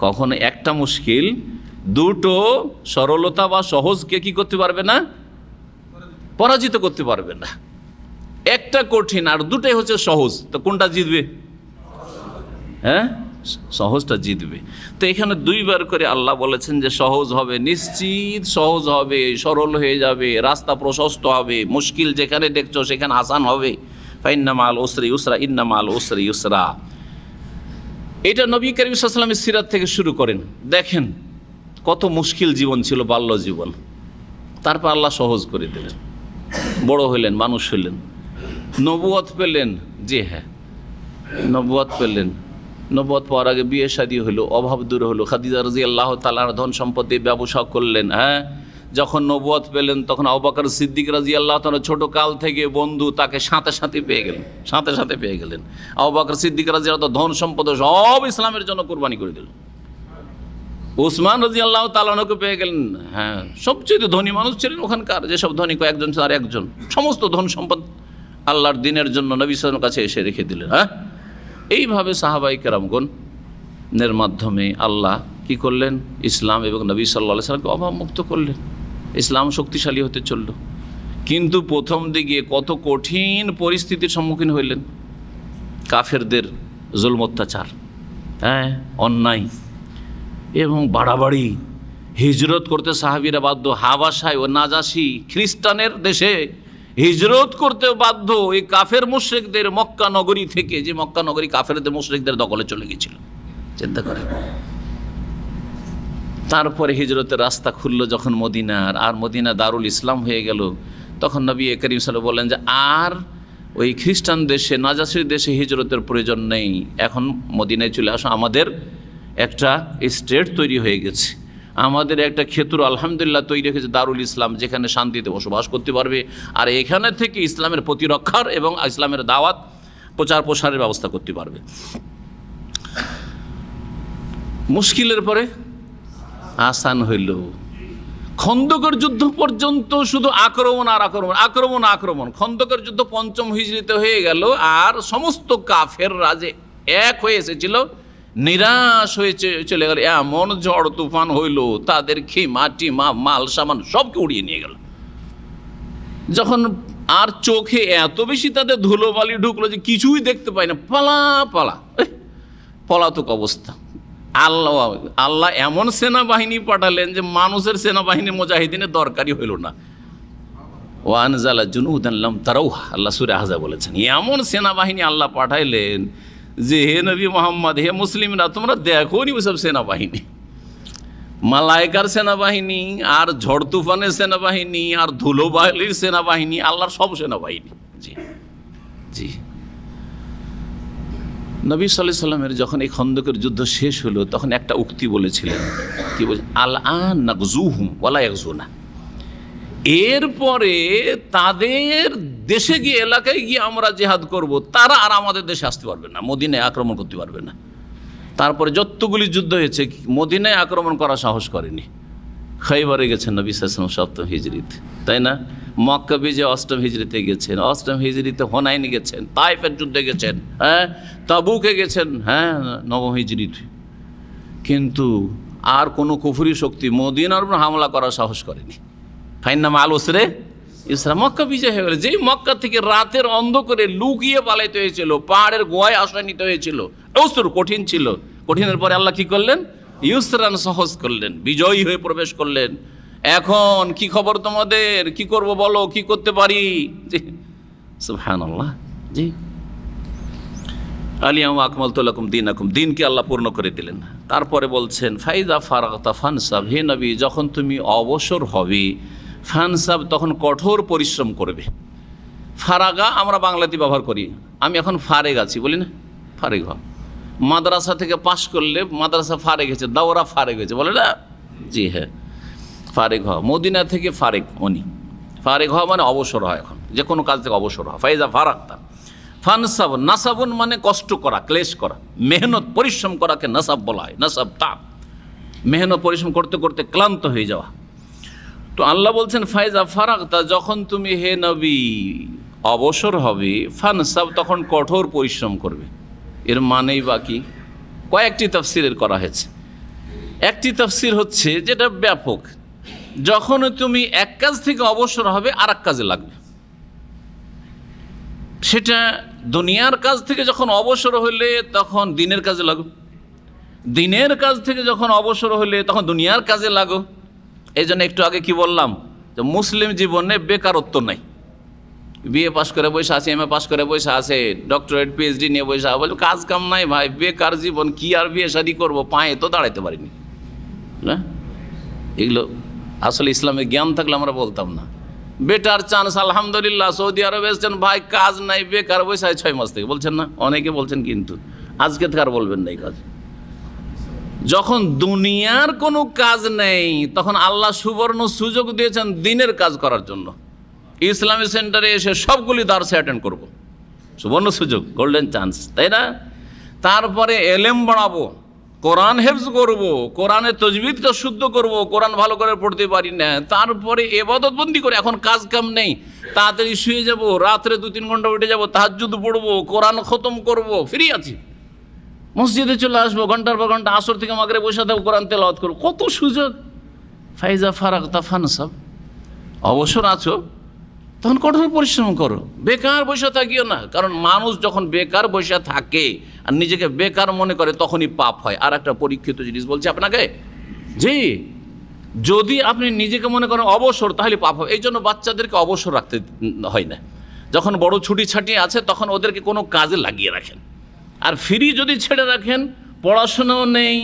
কখনো একটা মুশকিল দুটো সরলতা বা সহজকে কি করতে পারবে না? পরাজিত করতে পারবে না। একটা কঠিন আর দুটাই হচ্ছে সহজ, তো কোনটা জিতবে? হ্যাঁ, সহজটা জিতবে। তো এখানে দুইবার করে আল্লাহ বলেছেন যে সহজ হবে, নিশ্চিত সহজ হবে, সরল হয়ে যাবে, রাস্তা প্রশস্ত হবে, মুশকিল যেখানে দেখছো সেখানে আসান হবে। ফাইন্না মাল উসরি ইউসরা, ইন্না মাল উসরি ইউসরা। এটা নবী করিম সাল্লাল্লাহু আলাইহি ওয়াসাল্লামের সিরাত থেকে শুরু করেন। দেখেন কত মুশকিল জীবন ছিল, বাল্য জীবন, তারপর আল্লাহ সহজ করে দিলেন। বড় হইলেন, মানুষ হইলেন, নবুয়ত পেলেন। জি হ্যাঁ, নবুয়ত পেলেন। নবুয়ত পাওয়ার আগে বিয়ে শাদী হলো, অভাব দূর হলো, খাদিজা রাদিয়াল্লাহু তাআলার ধন সম্পত্তি ব্যবসা করলেন। হ্যাঁ, যখন নবুয়ত পেলেন তখন আবু বকর সিদ্দিক রাদিয়াল্লাহু তাআলা ছোট কাল থেকে বন্ধু, তাকে সাথে সাথে পেয়ে গেলেন, সাথে সাথে পেয়ে গেলেন। আবু বকর সিদ্দিক রাদিয়াল্লাহু তাআলা ধন সম্পদ সব ইসলামের জন্য কোরবানি করে দিল। উসমান রাদিয়াল্লাহু তাআলা আনহুকে পেয়ে গেলেন। হ্যাঁ, সবচেয়ে ধনী মানুষ ছিলেন ওখানকার, যেসব ধনী কয়েকজন আর একজন, সমস্ত ধন সম্পদ আল্লাহর দিনের জন্য নবী সাল্লাল্লাহু আলাইহি ওয়াসাল্লামের কাছে এসে রেখে দিলেন। হ্যাঁ, এইভাবে সাহাবায়ে কেরামগণের মাধ্যমে আল্লাহ কি করলেন? ইসলাম এবং নবী সাল্লাল্লাহু আলাইহি ওয়াসাল্লামকে অভাবমুক্ত করলেন, ইসলাম শক্তিশালী হতে চলল। কিন্তু প্রথম দিকে কত কঠিন পরিস্থিতির সম্মুখীন হইলেন। কাফেরদের জুলম অত্যাচার, হ্যাঁ, অন্যায় এবং বাড়াবাড়ি। হিজরত করতে সাহাবীরা বাধ্য, হাবাসায় ও নাজাসি খ্রিস্টানের দেশে হিজরত করতে বাধ্য এই কাফের মুশরিকদের মক্কা নগরী থেকে, যে মক্কা নগরী কাফেরদের মুশরিকদের দখলে চলে গিয়েছিল। চিন্তা করেন। তারপরে হিজরতের রাস্তা খুললো যখন মদিনার, আর মদিনা দারুল ইসলাম হয়ে গেল, তখন নবী করিম সাল্লাল্লাহু আলাইহি ওয়াসাল্লাম বললেন যে আর ওই খ্রিস্টান দেশে, নাজাসির দেশে হিজরতের প্রয়োজন নেই, এখন মদিনায় চলে আসো। আমাদের একটা স্টেট তৈরি হয়ে গেছে, আমাদের একটা ক্ষেত্র আলহামদুলিল্লাহ তৈরি হয়েছে, দারুল ইসলাম, যেখানে শান্তিতে বসবাস করতে পারবে, আর এখানে থেকে ইসলামের প্রতিরক্ষার এবং ইসলামের দাওয়াত প্রচার প্রসারের ব্যবস্থা করতে পারবে। মুশকিলের পরে আসান হইল। খন্দকের যুদ্ধ পর্যন্ত শুধু আক্রমণ আর আক্রমণ, আক্রমণ আক্রমণ। খন্দকের যুদ্ধ পঞ্চম হিজরিতে হয়ে গেল, আর সমস্ত কাফেররা যে এক হয়ে এসেছিল, নিরাশ হয়ে চলে গেল। এমন ঝড় তুফান হইল, তাদের খেমা টিমা মাল সামান সবকে উড়িয়ে নিয়ে গেল। যখন আর চোখে এত বেশি তাদের ধুলোবালি ঢুকলো যে কিছুই দেখতে পায় না, পালা পালা, পলাতক অবস্থা। আল্লাহ আল্লাহ এমন সেনাবাহিনী পাঠালেন যে মানুষের সেনাবাহিনী মুজাহিদিনের দরকারই হইল না। ওয়ানজালা জুনুদান লাম তারাউহা, আল্লাহ সূরা আহজাব বলেছেন। এমন সেনাবাহিনী আল্লাহ পাঠাইলেন যে হে নবী মোহাম্মদ, হে মুসলিমরা, তোমরা দেখো নি ওসব সেনাবাহিনী। মালায়েকার সেনাবাহিনী আর ঝড় তুফানের সেনাবাহিনী আর ধুলোবালির সেনাবাহিনী, আল্লাহর সব সেনাবাহিনী। জি জি। নবী সাল্লাল্লাহু আলাইহি সাল্লামের যখন এই খন্দকের যুদ্ধ শেষ হলো তখন একটা উক্তি বলেছিলেন, কি বলছেন? আল আন নাগজুহুম ওয়ালা ইয়াগজুনা, এরপরে তাদের দেশে গিয়ে, এলাকায় গিয়ে আমরা জিহাদ করব, তারা আর আমাদের দেশে আসতে পারবে না, মদিনায় আক্রমণ করতে পারবে না। তারপরে যতগুলি যুদ্ধ হয়েছে মদিনায় আক্রমণ করার সাহস করেনি। খাইবারে গেছেন নবী সাল্লাল্লাহু আলাইহি ওয়াসাল্লাম 7ম হিজরিতে, তাই না? মক্কা বিজয় 8ম হিজরিতে গেছেন, 8ম হিজরিতে হুনাইনে গেছেন, তায়েফের যুদ্ধে গেছেন, হ্যাঁ, তাবুকে গেছেন, হ্যাঁ, 9ম হিজরিতে। কিন্তু আর কোনো কুফরি শক্তি মদিনার উপর হামলা করার সাহস করেনি। ফাইন্না মাল ওসরে ইসরা, মক্কা বিজয় হয়ে গেল। যেই মক্কা থেকে রাতের অন্ধকারে লুকিয়ে পালাইতে হয়েছিল, পাহাড়ের গোয়ায় আশ্রয় নিতে হয়েছিল, অসুর কঠিন ছিল। কঠিনের পরে আল্লাহ কি করলেন? ইউসরান, সহজ করলেন, বিজয়ী হয়ে প্রবেশ করলেন। এখন কি খবর তোমাদের? কি করব বলো, কি করতে পারি? জি সুবহানাল্লাহ। জি, আলিয়াউমা আকমালতু লাকুম দীনাকুম, দিনকে আল্লাহ পূর্ণ করে দিলেন। তারপরে বলছেন ফাইজা ফারাগতা ফানসাব, হে নবী যখন তুমি অবসর হবে, ফানসাব তখন কঠোর পরিশ্রম করবে। ফারাগা আমরা বাংলাতে ব্যবহার করি, আমি এখন ফারেগ আছি, বলি না, ফারেগ হ। মাদ্রাসা থেকে পাশ করলে মাদ্রাসা ফারেগ হয়েছে, দাওরা ফারেগ হয়েছে, বলে না? জি হ্যাঁ, ফারেগ হ। মদিনা থেকে ফারেগ, উনি ফারেগ হওয়া মানে অবসর হয়, এখন যে কোনো কাজ থেকে অবসর হয়। ফাইজা ফারাগতা ফানসাব, নাসাবুন মানে কষ্ট করা, ক্লেশ করা, মেহনত পরিশ্রম করাকে নাসাব বলা হয়। নাসাব তা মেহনত পরিশ্রম করতে করতে ক্লান্ত হয়ে যাওয়া। তো আল্লাহ বলছেন ফাইজা ফারাগতা, যখন তুমি হে নবী অবসর হবে, ফানসাব তখন কঠোর পরিশ্রম করবে। এর মানেই বাকি কয়েকটি তাফসিরের করা হয়েছে। একটি তাফসির হচ্ছে যেটা ব্যাপক, যখন তুমি এক কাজ থেকে অবসর হবে আর এক কাজে লাগবে। সেটা দুনিয়ার কাজ থেকে যখন অবসর হলে তখন দিনের কাজে লাগো, দিনের কাজ থেকে যখন অবসর হলে তখন দুনিয়ার কাজে লাগো। এই জন্য একটু আগে কি বললাম, যে মুসলিম জীবনে বেকারত্ব নাই। বিএ পাশ করে বসে আছে, এমএ পাশ করে বসে আছে, ডক্টরেট পিএইচডি নিয়ে বসে আছে, বলবে কাজ কাম নাই ভাই, বেকার জীবন, কি আর বিয়ে শাদী করবো, পায়ে তো দাঁড়াইতে পারিনি না। এগুলো আসলে ইসলামের জ্ঞান থাকলে আমরা বলতাম না। বেটার চান্স আলহামদুলিল্লাহ, সৌদি আরবে এসেছেন ভাই, কাজ নাই, বেকার বসে আছে 6 মাস থেকে, বলছেন না? অনেকে বলছেন, কিন্তু আজকে থেকে আর বলবেন না এই কাজ। যখন দুনিয়ার কোনো কাজ নেই তখন আল্লাহ সুবর্ণ সুযোগ দিয়েছেন দিনের কাজ করার জন্য। ইসলামী সেন্টারে এসে সবগুলি দার্সে অ্যাটেন্ড করব, সুবর্ণ সুযোগ, গোল্ডেন চান্স, তাই না? তারপরে এলেম বাড়াবো, কোরআন হেফজ করব, কোরআনের তজবিদটা শুদ্ধ করব, কোরআন ভালো করে পড়তে পারি না। তারপরে এবাদত বন্দি করে, এখন কাজ কাম নেই, তাড়াতাড়ি শুয়ে যাব, রাত্রে 2-3 ঘন্টা উঠে যাব, তাহাজ্জুদ পড়বো, কোরআন খতম করব, ফ্রি আছি, মসজিদে চলে আসবো, ঘন্টার পর ঘন্টা, আসর থেকে মাগরিব বসে থাকবো, কোরআন তেলাওয়াত করবো, কত সুযোগ। ফাইজা ফারাগতা ফানসাব, অবসর আছো তখন কঠোর পরিশ্রম করো, বেকার বসে থাকিও না। কারণ মানুষ যখন বেকার বসে থাকে আর নিজেকে বেকার মনে করে তখনই পাপ হয়। আর একটা পরীক্ষিত জিনিস বলছি আপনাকে, জি, যদি আপনি নিজেকে মনে করেন অবসর, তাহলে পাপ হয়। এই জন্য বাচ্চাদেরকে অবসর রাখতে হয় না। যখন বড় ছুটি ছাটি আছে তখন ওদেরকে কোনো কাজে লাগিয়ে রাখেন। আর ফ্রি যদি ছেড়ে রাখেন, পড়াশোনাও নেই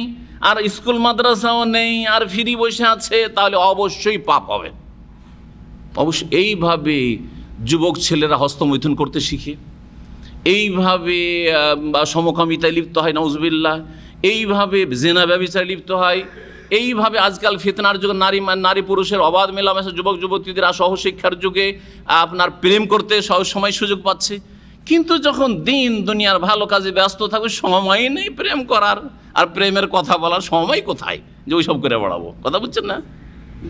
আর স্কুল মাদ্রাসাও নেই আর ফ্রি বসে আছে, তাহলে অবশ্যই পাপ হবে। অবশ্য এইভাবে যুবক ছেলেরা হস্তমৈথুন করতে শিখে, এইভাবে সমকামিতায় লিপ্ত হয়, নাউজুবিল্লাহ, এইভাবে জেনা ব্যভিচারে লিপ্ত হয়, এইভাবে আজকাল ফিতনার যুগে নারী পুরুষের অবাধ মেলামেশা, যুবক যুবতীদের সহশিক্ষার যুগে আপনার প্রেম করতে সময় সুযোগ পাচ্ছে। কিন্তু যখন দিন দুনিয়ার ভালো কাজে ব্যস্ত থাকবে, সময় নেই প্রেম করার, আর প্রেমের কথা বলার সময় কোথায় যে ওইসব করে বাড়াবো, কথা বুঝছেন না?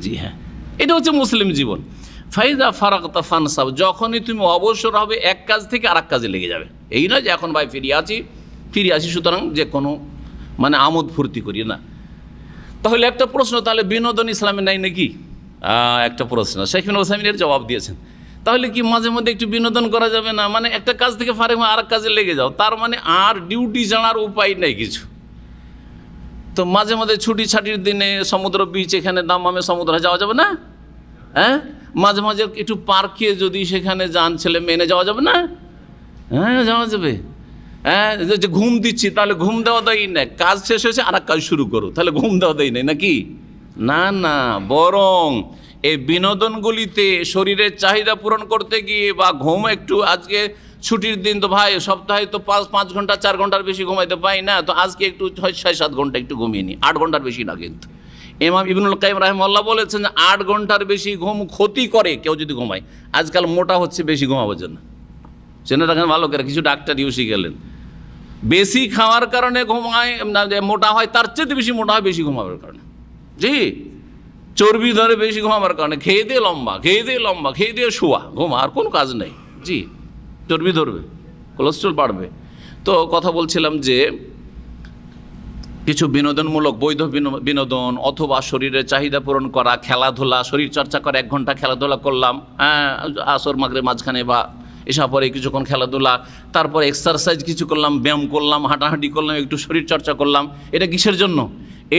জি হ্যাঁ, এটা হচ্ছে মুসলিম জীবন। ফাইজা ফারাগতা ফানসাব, যখনই তুমি অবসর হবে এক কাজ থেকে আর এক কাজে লেগে যাবে। এই নয় যে এখন ভাই ফিরে আছি সুতরাং যে কোনো মানে আমোদ ফুর্তি করি না। তাহলে একটা প্রশ্ন, তাহলে বিনোদন ইসলামে নাই নাকি? একটা প্রশ্ন শেখ ইবনে উসাইমিনের জবাব দিয়েছেন। তাহলে কি মাঝে মধ্যে একটু বিনোদন করা যাবে না? মানে একটা কাজ থেকে ফারেক হয়ে আর এক কাজে লেগে যাও, তার মানে আর ডিউটি জানার উপায় নেই কিছু। তো মাঝে মাঝে ছুটি ছাটির দিনে সমুদ্র বিচ, এখানে দাম্মামে সমুদ্রে যাওয়া যাবে না? হ্যাঁ, মাঝে মাঝে একটু পার্কে যদি সেখানে যান, ছেলে মেনে যাওয়া যাবে না? হ্যাঁ, যাওয়া যাবে। হ্যাঁ, যে ঘুম দিচ্ছি, তাহলে ঘুম দেওয়া দেয় না, কাজ শেষ হয়েছে আর এক কাজ শুরু করো, তাহলে ঘুম দেওয়া দেয় নাই নাকি? না না, বরং এই বিনোদনগুলিতে শরীরের চাহিদা পূরণ করতে গিয়ে বা ঘুম একটু, আজকে ছুটির দিন তো ভাই, সপ্তাহে তো 5 ঘন্টা 4 ঘন্টার বেশি ঘুমাইতে পাই না, তো আজকে একটু 6-7 ঘন্টা একটু ঘুমিয়ে নিই, 8 ঘন্টার বেশি না। কিন্তু ইমাম ইবনুল কাইয়িম রাহিমাহুল্লাহ বলেছেন যে 8 ঘন্টার বেশি ঘুম ক্ষতি করে কেউ যদি ঘুমায়। আজকাল মোটা হচ্ছে বেশি ঘুমাবার জন্য, জেনে রাখেন ভালো করে, কিছু ডাক্তার ইউসি গেলেন, বেশি খাওয়ার কারণে ঘুমায় না, মোটা হয়, তার চেয়ে বেশি মোটা হয় বেশি ঘুমাবার কারণে। জি, চর্বি ধরে বেশি ঘুমাবার কারণে, খেয়ে দিয়ে লম্বা, খেয়ে দিয়ে লম্বা, খেয়ে দিয়ে শোয়া, ঘুমা, আর কোনো কাজ নেই। জি, চর্বি ধরবে, কোলেস্ট্রল বাড়বে। তো কথা বলছিলাম যে কিছু বিনোদনমূলক বৈধ বিনোদন অথবা শরীরের চাহিদা পূরণ করা, খেলাধুলা, শরীর চর্চা করা, 1 ঘন্টা খেলাধুলা করলাম, হ্যাঁ, আসর মাগরিব মাঝখানে বা এসা পরে কিছুক্ষণ খেলাধুলা, তারপর এক্সারসাইজ কিছু করলাম, ব্যায়াম করলাম, হাঁটাহাঁটি করলাম, একটু শরীর চর্চা করলাম, এটা কিসের জন্য?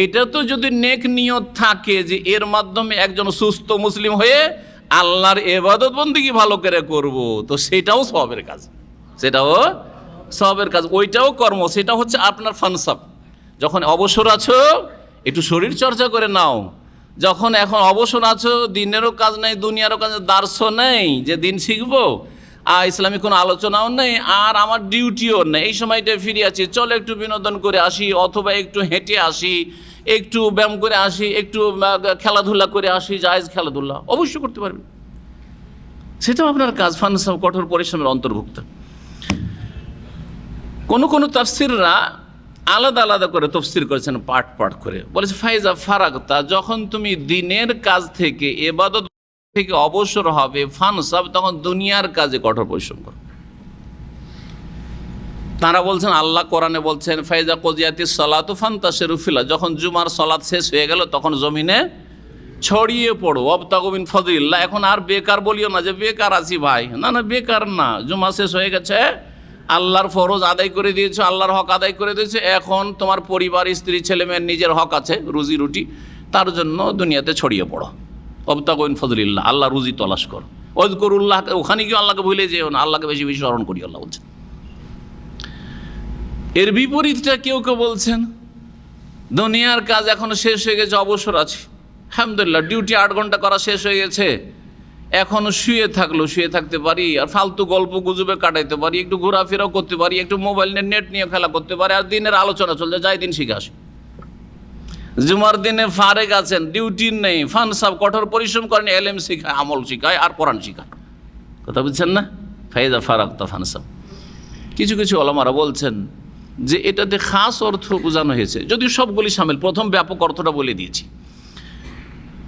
এটা তো যদি নেক নিয়ত থাকে যে এর মাধ্যমে একজন সুস্থ মুসলিম হয়ে আল্লাহর ইবাদত বন্দেগী ভালো করে করব, তো সেটাও সওয়াবের কাজ, সেটাও সওয়াবের কাজ, ওইটাও কর্ম, সেটা হচ্ছে আপনার ফানসাব। যখন অবসর আছো একটু শরীর চর্চা করে নাও, যখন এখন অবসর আছো, দিনেরও কাজ নেই, দুনিয়ারও কাজ, দার্সও নেই যে দিন শিখবো, আর ইসলামিক কোনো আলোচনাও নেই, আর আমার ডিউটিও নেই, এই সময়টা ফিরে আছি, চলো একটু বিনোদন করে আসি, অথবা একটু হেঁটে আসি, একটু ব্যায়াম করে আসি, একটু খেলাধুলা করে আসি, জায়েজ খেলাধুলা অবশ্যই করতে পারবেন, সেটাও আপনার কাজ, ফানসাব, কঠোর পরিশ্রমের অন্তর্ভুক্ত। কোন তাফসিররা আলাদা আলাদা করে তফসির করেছেন, পাঠ করে বলেছে, ফাইজা ফারাগতা, যখন তুমি দিনের কাজ থেকে, ইবাদত থেকে অবসর হবে, ফানসাব, তখন দুনিয়ার কাজে কঠোর পরিশ্রম করো। তারা বলছেন, আল্লাহ কোরআনে বলছেন, ফাইজা কজিয়াতিস সালাতু ফান্তাশিরু ফিল, যখন জুমার সালাত শেষ হয়ে গেল তখন জমিনে ছড়িয়ে পড়ো, ওয়াবতাগু মিন ফাদলিল্লাহ। এখন আর বেকার বলিও না যে বেকার আছি ভাই, না না, বেকার না, জুমা শেষ হয়ে গেছে, আল্লাহর ফরজ আদায় করে দিয়েছো, আল্লাহর হক আদায় করে দিয়েছে, এখন তোমার পরিবার, স্ত্রী, ছেলে মেয়ের নিজের হক আছে, রুজি রুটি, তার জন্য দুনিয়াতে ছড়িয়ে পড়ো, ওয়াবতাগু মিন ফাদলিল্লাহ, আল্লাহ রুজি তলাশ করো, ওয়াজকুরুল্লাহ, ওখানে গিয়ে আল্লাহকে ভুলে যেও না, আল্লাহকে বেশি বেশি স্মরণ করি, আল্লাহ বলছেন। এর বিপরীতটা কেউ বলছেন, দুনিয়ার কাজ এখনো শেষ হয়ে গেছে, অবসর আছে, আলহামদুলিল্লাহ, ডিউটি 8 ঘন্টা করা শেষ হয়ে গেছে, এখনো শুয়ে থাকতে পারি, আর ফালতু গল্প গুজবে কাটাইতে পারি, একটু ঘোরাফেরাও করতে পারি, একটু মোবাইল নেট নিয়ে খেলা করতে পারি, আর দিনের আলোচনা চলছে, যাই দিন শিখে আসে। জুমার দিনে ফারেক আছেন, ডিউটি নেই, ফানসাব, কঠোর পরিশ্রম করেন, এলেম শিখায়, আমল শিখায়, আর কোরআন শিখায়, কথা বুঝছেন না? ফাইজা ফারাগতা ফানসাব। কিছু ওলামারা বলছেন যে এটাতে খাস অর্থ বোঝানো হয়েছে, যদিও সবগুলি শামিল, প্রথম ব্যাপক অর্থটা বলে দিয়েছি,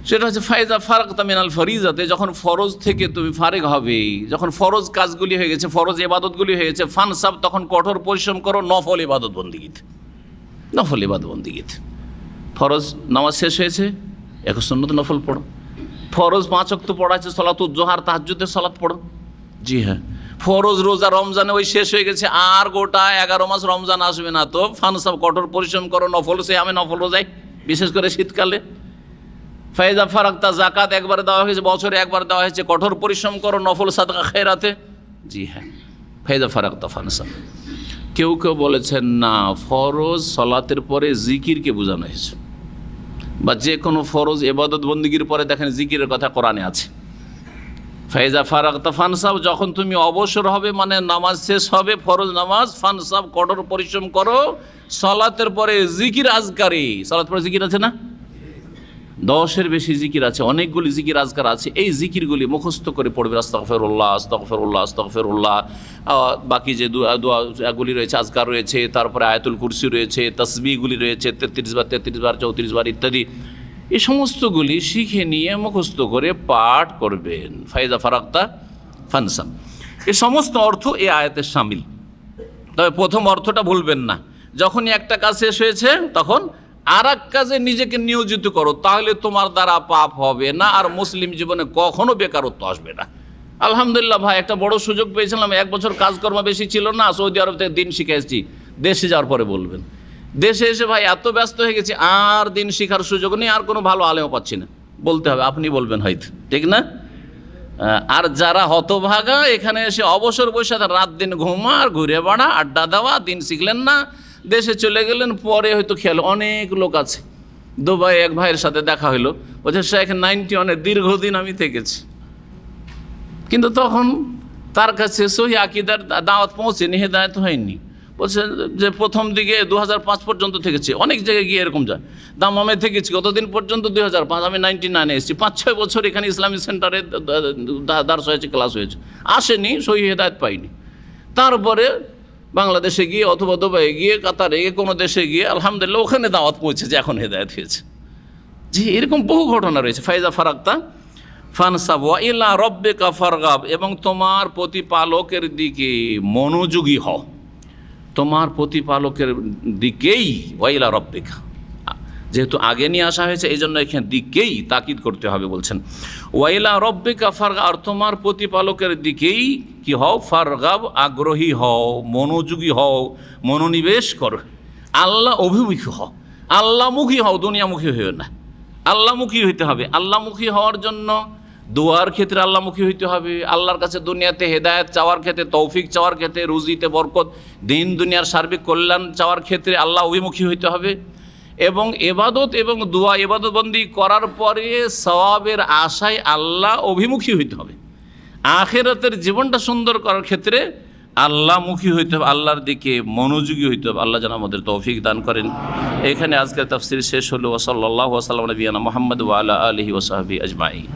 সেটা হচ্ছে ফাইজা ফারাগতা মিনাল ফরিজাতে, যখন ফরজ থেকে তুমি ফারেক হবে, যখন ফরজ কাজগুলি হয়ে গেছে, ফরজ ইবাদতগুলি হয়ে গেছে, ফানসাব, তখন কঠোর পরিশ্রম করো নফল ইবাদত বন্দিগিতে, নফল ইবাদত বন্দিগিতে। ফরজ নামাজ শেষ হয়েছে, এখন সুন্নত নফল পড়ো, ফরজ 5 ওয়াক্ত পড়া আছে, সালাতুল জোহর, তাহাজ্জুদের সালাত পড়ো। জি হ্যাঁ, ফরজ রোজা রমজানে ওই শেষ হয়ে গেছে, আর গোটা 11 মাস রমজান আসবে না, তো ফানসাব, কঠোর পরিশ্রম করো, নফল সে আমি নফল রোজাই, বিশেষ করে শীতকালে। ফাইজা ফারাগতা, জাকাত একবার দেওয়া হয়েছে, বছরে একবার দেওয়া হয়েছে, কঠোর পরিশ্রম করো, নফল সাদকা খেরাতে। জি হ্যাঁ, ফাইজা ফারাগতা ফানসাব। কেউ বলেছেন না, ফরজ সালাতের পরে জিকিরকে বোঝানো হয়েছে, বা যে কোনো ফরজ ইবাদত বন্দেগীর পরে দেখেন জিকিরের কথা কোরআনে আছে। ফাইজা ফারাগতা ফানসাব, যখন তুমি অবসর হবে, মানে নামাজ শেষ হবে, ফরজ নামাজ, ফানসাব, কঠোর পরিশ্রম করো, সালাতের পরে জিকির আজকারি, সালাতের পরে জিকির আছে না, 10-এর বেশি জিকির আছে, অনেকগুলি জিকির আজকার আছে, এই জিকিরগুলি মুখস্থ করে পড়বে, আস্তাগফিরুল্লাহ, আস্তাগফিরুল্লাহ, আস্তাগফিরুল্লাহ, বাকি যে দোয়াগুলি রয়েছে, আজকার রয়েছে, তারপরে আয়াতুল কুরসি রয়েছে, তাসবিহগুলি রয়েছে, 33 বার 34 বার ইত্যাদি, এই সমস্তগুলি শিখে নিয়ে মুখস্থ করে পাঠ করবেন। ফাইজা ফারাগতা ফানসাব, এই সমস্ত অর্থ এই আয়াতের শামিল। তবে প্রথম অর্থটা ভুলবেন না, যখনই একটা কাজ শেষ হয়েছে তখন আর এক কাজে নিজেকে নিয়োজিত করো, তাহলে তোমার দ্বারা পাপ হবে না, আর মুসলিম জীবনে কখনো বেকারত্ব আসবে না। আলহামদুলিল্লাহ ভাই, একটা বড় সুযোগ পেয়েছিলাম, 1 বছর কাজকর্ম বেশি ছিল না, সৌদি আরব থেকে দিন শিখে এসেছি। দেশে যাওয়ার পরে বলবেন, দেশে এসে ভাই এত ব্যস্ত হয়ে গেছি, আর দিন শিখার সুযোগ নেই, আর কোনো ভালো আলেমও পাচ্ছি না। বলতে হবে, আপনি বলবেন হয়তো, ঠিক না? আর যারা হতভাগা এখানে এসে অবসর বসে রাত দিন ঘুমা আর ঘুরে বেড়া, আড্ডা দেওয়া, দিন শিখলেন না, দেশে চলে গেলেন, পরে হয়তো খেয়াল। অনেক লোক আছে, দুবাই এক ভাইয়ের সাথে দেখা হইলো, বলছে শেখ 91 দীর্ঘদিন আমি থেকেছি, কিন্তু তখন তার কাছে সহি আকীদার দাওয়াত পৌঁছেনি, হেদায়েত হয়নি। বলছে যে প্রথম দিকে 2005 পর্যন্ত থেকেছে, অনেক জায়গায় গিয়ে এরকম যায়। দামামে থেকেছি কতদিন পর্যন্ত, 2005, আমি 99 এসেছি, 5-6 বছর এখানে ইসলামী সেন্টারে দার্স হয়েছে, ক্লাস হয়েছে, আসেনি, সহি হেদায়েত পাইনি। তারপরে বাংলাদেশে গিয়ে অথবা দুবাইয়ে গিয়ে, কাতারে গিয়ে, কোনো দেশে গিয়ে আলহামদুলিল্লাহ ওখানে দাওয়াত পৌঁছেছে, এখন হেদায়েত হয়েছে। জি, এরকম বহু ঘটনা রয়েছে। ফাইজা ফারাক্তা ফানসাব ওয়া ইলা রব্বিকা ফারগাব, এবং তোমার প্রতিপালকের দিকে মনোযোগী হও, তোমার প্রতিপালকের দিকেই, ওয়াইলা রব্বিকা, যেহেতু আগে নিয়ে আসা হয়েছে এই জন্য এখানে দিকেই তাকিদ করতে হবে। বলছেন ওয়াইলা রব্বিকা ফারগাব, আর তোমার প্রতিপালকের দিকেই কি হও, ফারগাব, আগ্রহী হও, মনোযোগী হও, মনোনিবেশ করো, আল্লাহ অভিমুখী হও, আল্লাহমুখী হও, দুনিয়ামুখী হইও না, আল্লাহমুখী হইতে হবে। আল্লাহমুখী হওয়ার জন্য দোয়ার ক্ষেত্রে আল্লাহমুখী হইতে হবে, আল্লাহর কাছে দুনিয়াতে হেদায়েত চাওয়ার ক্ষেত্রে, তৌফিক চাওয়ার ক্ষেত্রে, রুজিতে বরকত, দিন দুনিয়ার সার্বিক কল্যাণ চাওয়ার ক্ষেত্রে আল্লাহ অভিমুখী হইতে হবে। এবং এবাদত এবং দোয়া, এবাদতবন্দি করার পরে সওয়াবের আশায় আল্লাহ অভিমুখী হইতে হবে। আখিরাতের জীবনটা সুন্দর করার ক্ষেত্রে আল্লাহমুখী হইতে হবে, আল্লাহর দিকে মনোযোগী হইতে হবে। আল্লাহ যেন আমাদের তৌফিক দান করেন। এখানে আজকের তাফসীর শেষ হলো। ওয়া সাল্লাল্লাহু ওয়া সাল্লাম আলা নবিয়িনা মুহাম্মদ ওয়া আলা আলিহি ওয়া সাহবিহি আজমাইন।